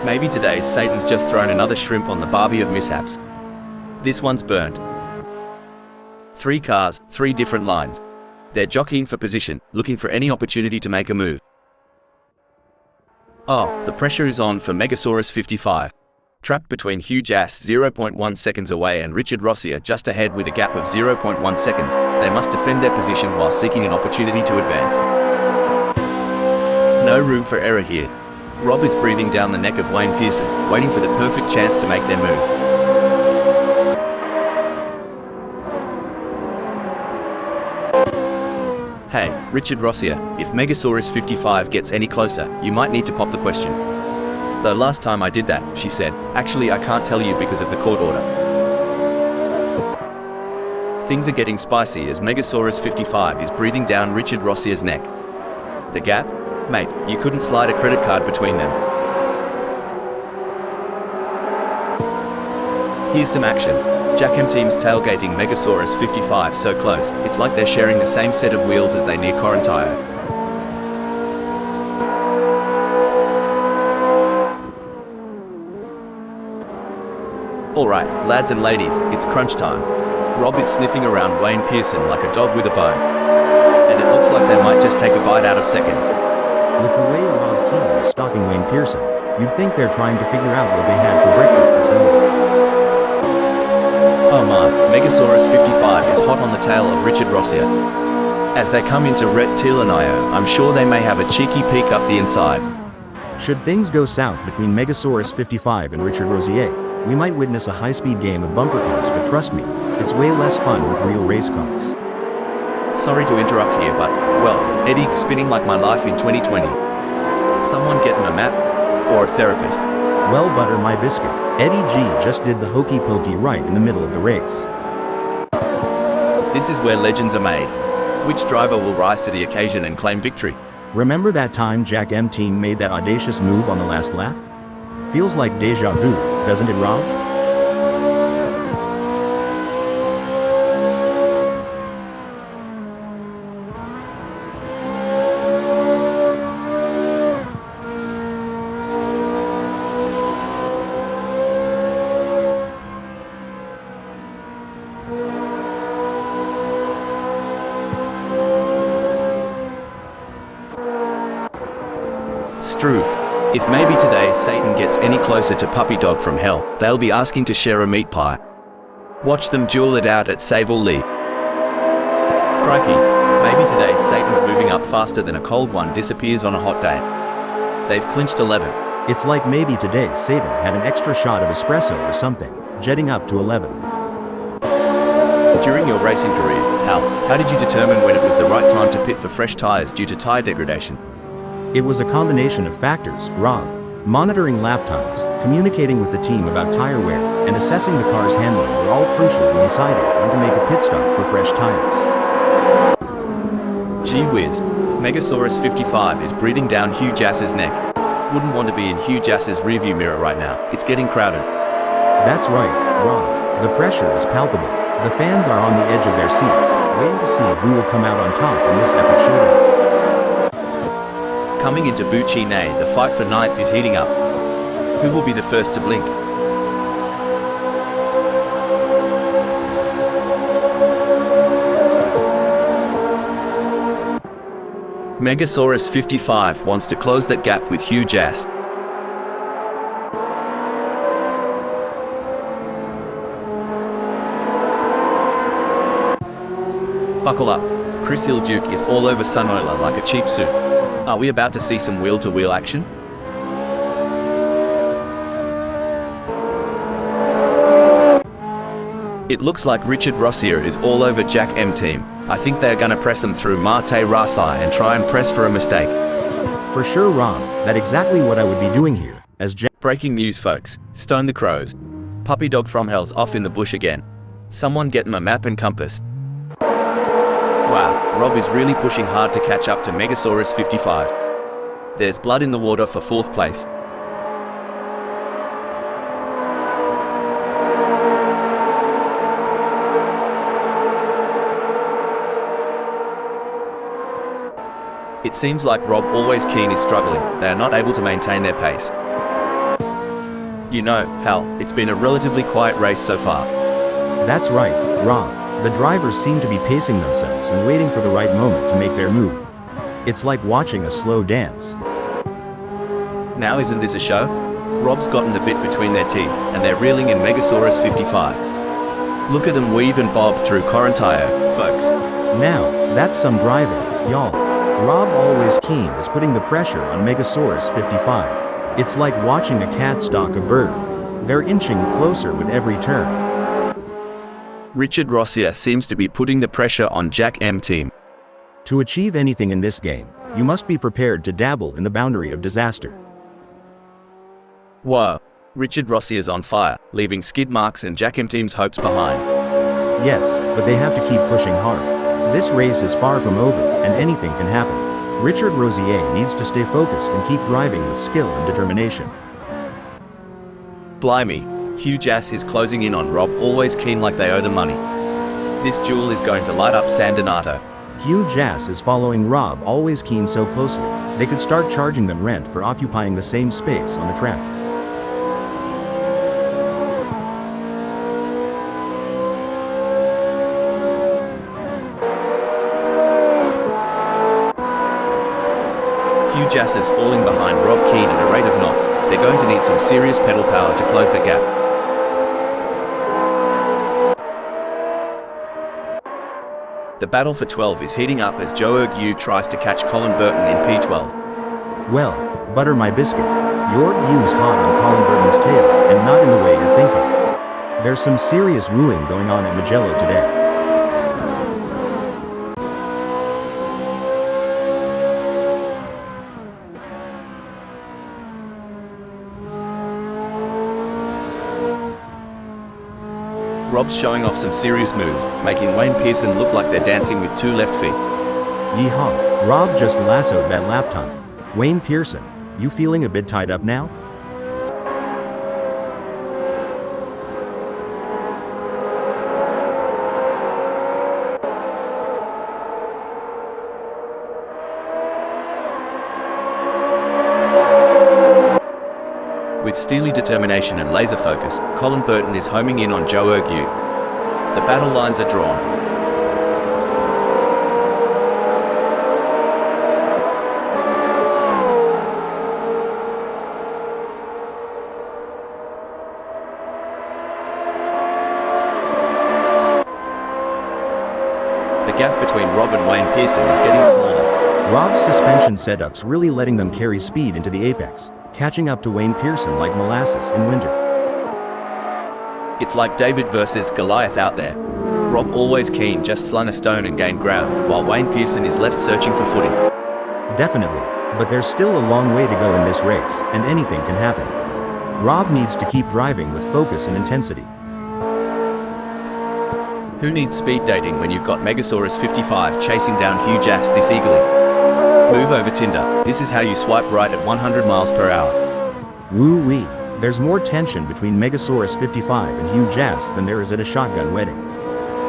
Maybe today Satan's just thrown another shrimp on the barbie of mishaps. This one's burnt. 3 cars, 3 different lines. They're jockeying for position, looking for any opportunity to make a move. Oh, the pressure is on for Megasaurus 55. Trapped between huge ass 0.1 seconds away and Richard Rossier just ahead with a gap of 0.1 seconds, they must defend their position while seeking an opportunity to advance. No room for error here. Rob is breathing down the neck of Wayne Pearson, waiting for the perfect chance to make their move. Hey, Richard Rossier, if Megasaurus 55 gets any closer, you might need to pop the question. Though last time I did that, she said, actually I can't tell you because of the court order. Things are getting spicy as Megasaurus 55 is breathing down Richard Rossier's neck. The gap? Mate, you couldn't slide a credit card between them. Here's some action. Jack M team's tailgating Megasaurus 55 so close, it's like they're sharing the same set of wheels as they near Correntio. Alright, lads and ladies, it's crunch time. Rob is sniffing around Wayne Pearson like a dog with a bone. And it looks like they might just take a bite out of second. With the way Rob Key is stalking Wayne Pearson, you'd think they're trying to figure out what they had for breakfast this morning. Oh man, Megasaurus 55 is hot on the tail of Richard Rossier. As they come into Reptilinio, I'm sure they may have a cheeky peek up the inside. Should things go south between Megasaurus 55 and Richard Rossier, we might witness a high-speed game of bumper cars, but trust me, it's way less fun with real race cars. Sorry to interrupt here, but, well, Eddie's spinning like my life in 2020. Someone getting a map? Or a therapist? Well, butter my biscuit. Eddie G just did the hokey pokey right in the middle of the race. This is where legends are made. Which driver will rise to the occasion and claim victory? Remember that time Jack M team made that audacious move on the last lap? Feels like deja vu, doesn't it, Rob? Struth. If maybe today Satan gets any closer to Puppy Dog from hell, they'll be asking to share a meat pie. Watch them duel it out at Sable Lee. Crikey, maybe today Satan's moving up faster than a cold one disappears on a hot day. They've clinched 11th. It's like maybe today Satan had an extra shot of espresso or something, jetting up to 11th. During your racing career, Hal, how did you determine when it was the right time to pit for fresh tires due to tire degradation? It was a combination of factors, Rob. Monitoring lap times, communicating with the team about tire wear, and assessing the car's handling were all crucial in deciding when to make a pit stop for fresh tires. Gee whiz, Megasaurus 55 is breathing down Hugh Jass's neck. Wouldn't want to be in Hugh Jass's rearview mirror right now, it's getting crowded. That's right, Rob. The pressure is palpable. The fans are on the edge of their seats, waiting to see who will come out on top in this epic showdown. Coming into Bucci Nay, the fight for ninth is heating up. Who will be the first to blink? Megasaurus 55 wants to close that gap with Hugh Jass. Buckle up. Chris Ilduke is all over Sunoiler like a cheap suit. Are we about to see some wheel-to-wheel action? It looks like Richard Rossier is all over Jack M team. I think they're gonna press them through Marte Rasai and try and press for a mistake. For sure, Rob. That's exactly what I would be doing here, as Jack. Breaking news, folks. Stone the crows. Puppy Dog from hell's off in the bush again. Someone get him a map and compass. Wow, Rob is really pushing hard to catch up to Megasaurus 55. There's blood in the water for 4th place. It seems like Rob Always Keen is struggling. They are not able to maintain their pace. You know, Hal, it's been a relatively quiet race so far. That's right, Rob. The drivers seem to be pacing themselves and waiting for the right moment to make their move. It's like watching a slow dance. Now isn't this a show? Rob's gotten the bit between their teeth, and they're reeling in Megasaurus 55. Look at them weave and bob through Correntio, folks. Now, that's some driving, y'all. Rob Always Keen is putting the pressure on Megasaurus 55. It's like watching a cat stalk a bird. They're inching closer with every turn. Richard Rossier seems to be putting the pressure on Jack M team. To achieve anything in this game, you must be prepared to dabble in the boundary of disaster. Whoa, Richard Rossier's on fire, leaving skid marks and Jack M team's hopes behind. Yes, but they have to keep pushing hard. This race is far from over, and anything can happen. Richard Rosier needs to stay focused and keep driving with skill and determination. Blimey, Hugh Jass is closing in on Rob, always keen like they owe the money. This duel is going to light up San Donato. Hugh Jass is following Rob, always keen, so closely, they could start charging them rent for occupying the same space on the track. Hugh Jass is falling behind Rob Keane at a rate of knots. They're going to need some serious pedal power to close the gap. The battle for 12 is heating up as Joe Yu tries to catch Colin Burton in P12. Well, butter my biscuit. Your Yu's hot on Colin Burton's tail, and not in the way you're thinking. There's some serious wooing going on at Mugello today. Rob's showing off some serious moves, making Wayne Pearson look like they're dancing with two left feet. Yeehaw, Rob just lassoed that lap time. Wayne Pearson, you feeling a bit tied up now? With steely determination and laser focus, Colin Burton is homing in on Joe Yu. The battle lines are drawn. The gap between Rob and Wayne Pearson is getting smaller. Rob's suspension setup's really letting them carry speed into the apex, catching up to Wayne Pearson like molasses in winter. It's like David versus Goliath out there. Rob, always keen, just slung a stone and gained ground, while Wayne Pearson is left searching for footing. Definitely, but there's still a long way to go in this race, and anything can happen. Rob needs to keep driving with focus and intensity. Who needs speed dating when you've got Megasaurus 55 chasing down Hugh Jass this eagerly? Move over Tinder. This is how you swipe right at 100 miles per hour. Woo-wee. There's more tension between Megasaurus 55 and Hugh Jass than there is at a shotgun wedding.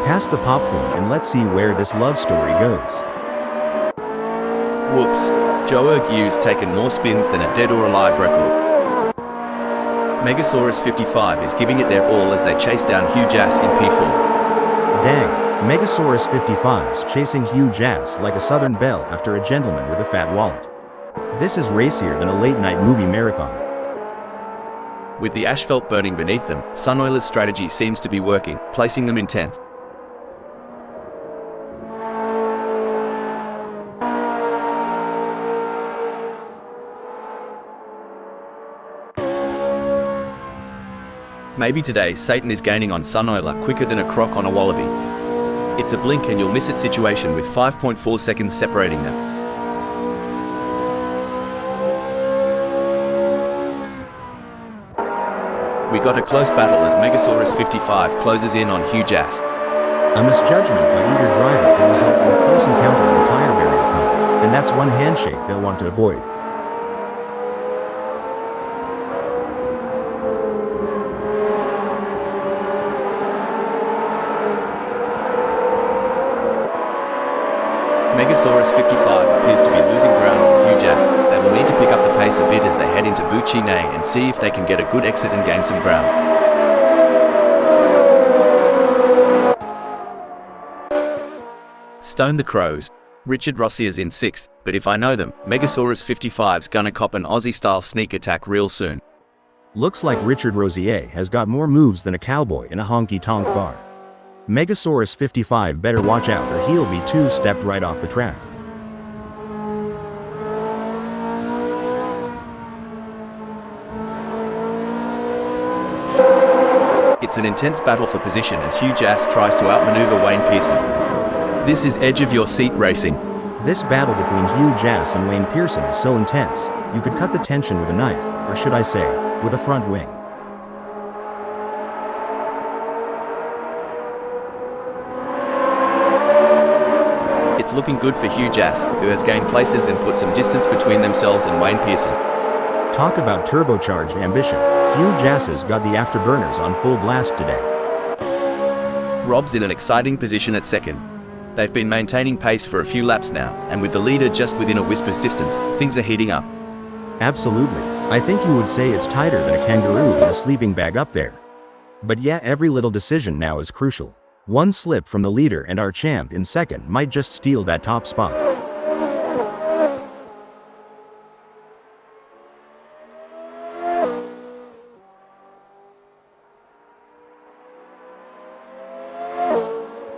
Pass the popcorn and let's see where this love story goes. Whoops. Joe Yu's taken more spins than a dead or alive record. Megasaurus 55 is giving it their all as they chase down Hugh Jass in P4. Dang. Megasaurus 55's chasing Hugh Jass like a Southern belle after a gentleman with a fat wallet. This is racier than a late-night movie marathon. With the asphalt burning beneath them, Sunoiler's strategy seems to be working, placing them in 10th. Maybe today Satan is gaining on Sunoiler quicker than a croc on a wallaby. It's a blink and you'll miss it situation with 5.4 seconds separating them. We got a close battle as Megasaurus 55 closes in on Hugh Jass. A misjudgment by either driver can result in a close encounter in the tire barrier time, and that's one handshake they'll want to avoid. Megasaurus 55 appears to be losing ground on Hugh Jass. They will need to pick up the pace a bit as they head into Bucine and see if they can get a good exit and gain some ground. Stone the Crows. Richard Rossier's in 6th, but if I know them, Megasaurus 55's gonna cop an Aussie-style sneak attack real soon. Looks like Richard Rosier has got more moves than a cowboy in a honky-tonk bar. Megasaurus 55 better watch out or he'll be two-stepped right off the track. It's an intense battle for position as Hugh Jass tries to outmaneuver Wayne Pearson. This is edge-of-your-seat racing. This battle between Hugh Jass and Wayne Pearson is so intense, you could cut the tension with a knife, or should I say, with a front wing. It's looking good for Hugh Jass, who has gained places and put some distance between themselves and Wayne Pearson. Talk about turbocharged ambition. Hugh Jass's got the afterburners on full blast today. Rob's in an exciting position at second. They've been maintaining pace for a few laps now, and with the leader just within a whisper's distance, things are heating up. Absolutely. I think you would say it's tighter than a kangaroo in a sleeping bag up there. But yeah, every little decision now is crucial. One slip from the leader and our champ in second might just steal that top spot.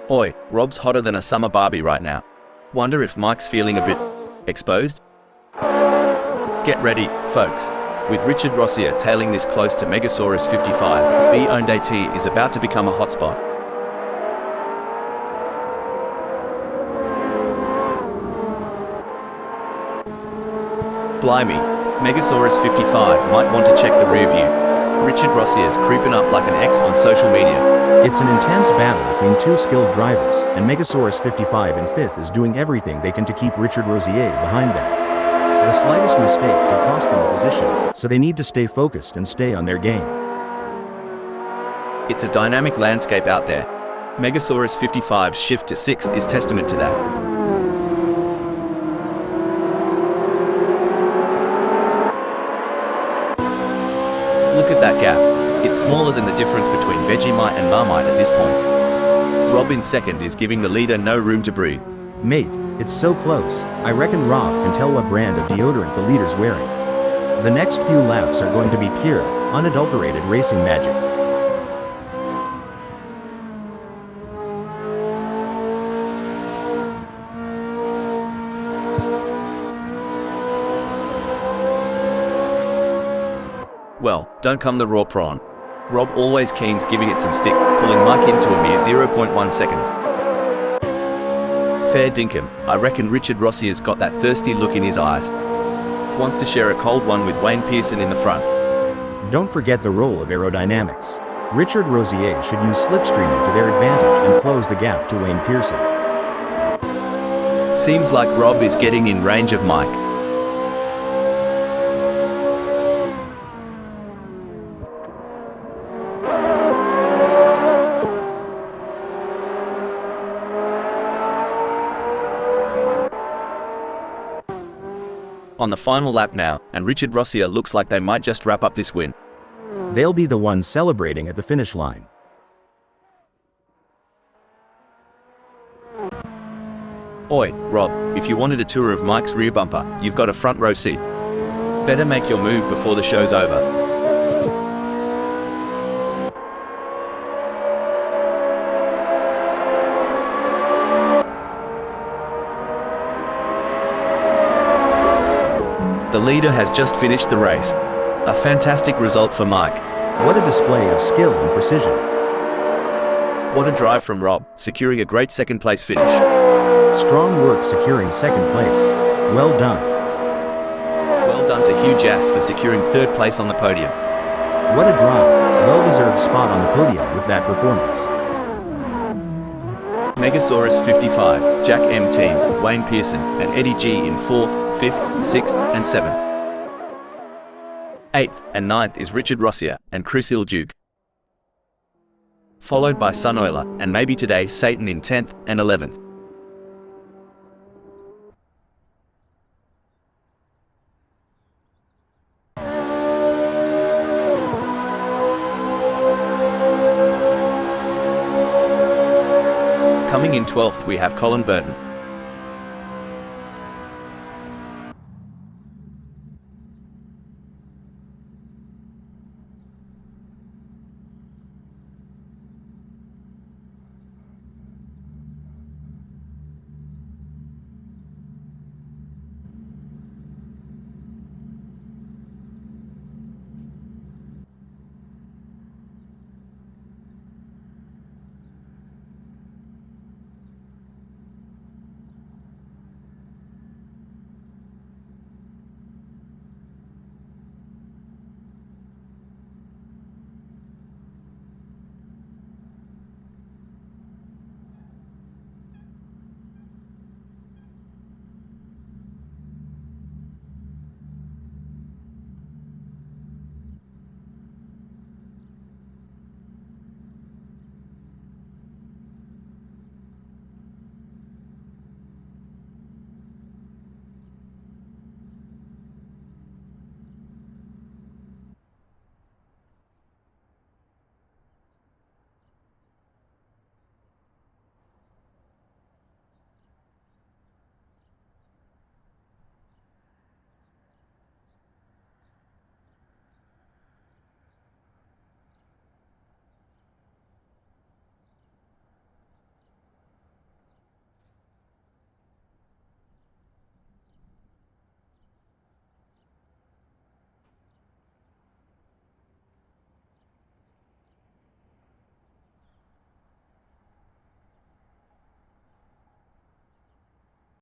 Oi, Rob's hotter than a summer Barbie right now. Wonder if Mike's feeling a bit exposed? Get ready, folks. With Richard Rossier tailing this close to Megasaurus 55, B-owned AT is about to become a hotspot. Blimey, Megasaurus 55 might want to check the rear view. Richard Rossier's creeping up like an X on social media. It's an intense battle between two skilled drivers, and Megasaurus 55 in fifth is doing everything they can to keep Richard Rossier behind them. The slightest mistake could cost them the position, so they need to stay focused and stay on their game. It's a dynamic landscape out there. Megasaurus 55's shift to sixth is testament to that. Look at that gap. It's smaller than the difference between Vegemite and Marmite at this point. Rob in second is giving the leader no room to breathe. Mate, it's so close. I reckon Rob can tell what brand of deodorant the leader's wearing. The next few laps are going to be pure, unadulterated racing magic. Well, don't come the raw prawn. Rob always keens giving it some stick, pulling Mike into a mere 0.1 seconds. Fair dinkum, I reckon Richard Rossier's got that thirsty look in his eyes. Wants to share a cold one with Wayne Pearson in the front. Don't forget the role of aerodynamics. Richard Rossier should use slipstreaming to their advantage and close the gap to Wayne Pearson. Seems like Rob is getting in range of Mike. On the final lap now, and Richard Rossier looks like they might just wrap up this win. They'll be the ones celebrating at the finish line. Oi, Rob, if you wanted a tour of Mike's rear bumper, you've got a front row seat. Better make your move before the show's over. The leader has just finished the race. A fantastic result for Mike. What a display of skill and precision. What a drive from Rob, securing a great second place finish. Strong work securing second place. Well done. Well done to Hugh Jass for securing third place on the podium. What a drive. Well-deserved spot on the podium with that performance. Megasaurus 55, Jack M Team, Wayne Pearson, and Eddie G in 4th, 5th, 6th, and 7th. 8th and 9th is Richard Rossier and Chris Ilduke. Followed by Sun Euler, and maybe today Satan in 10th and 11th. Coming in 12th we have Colin Burton.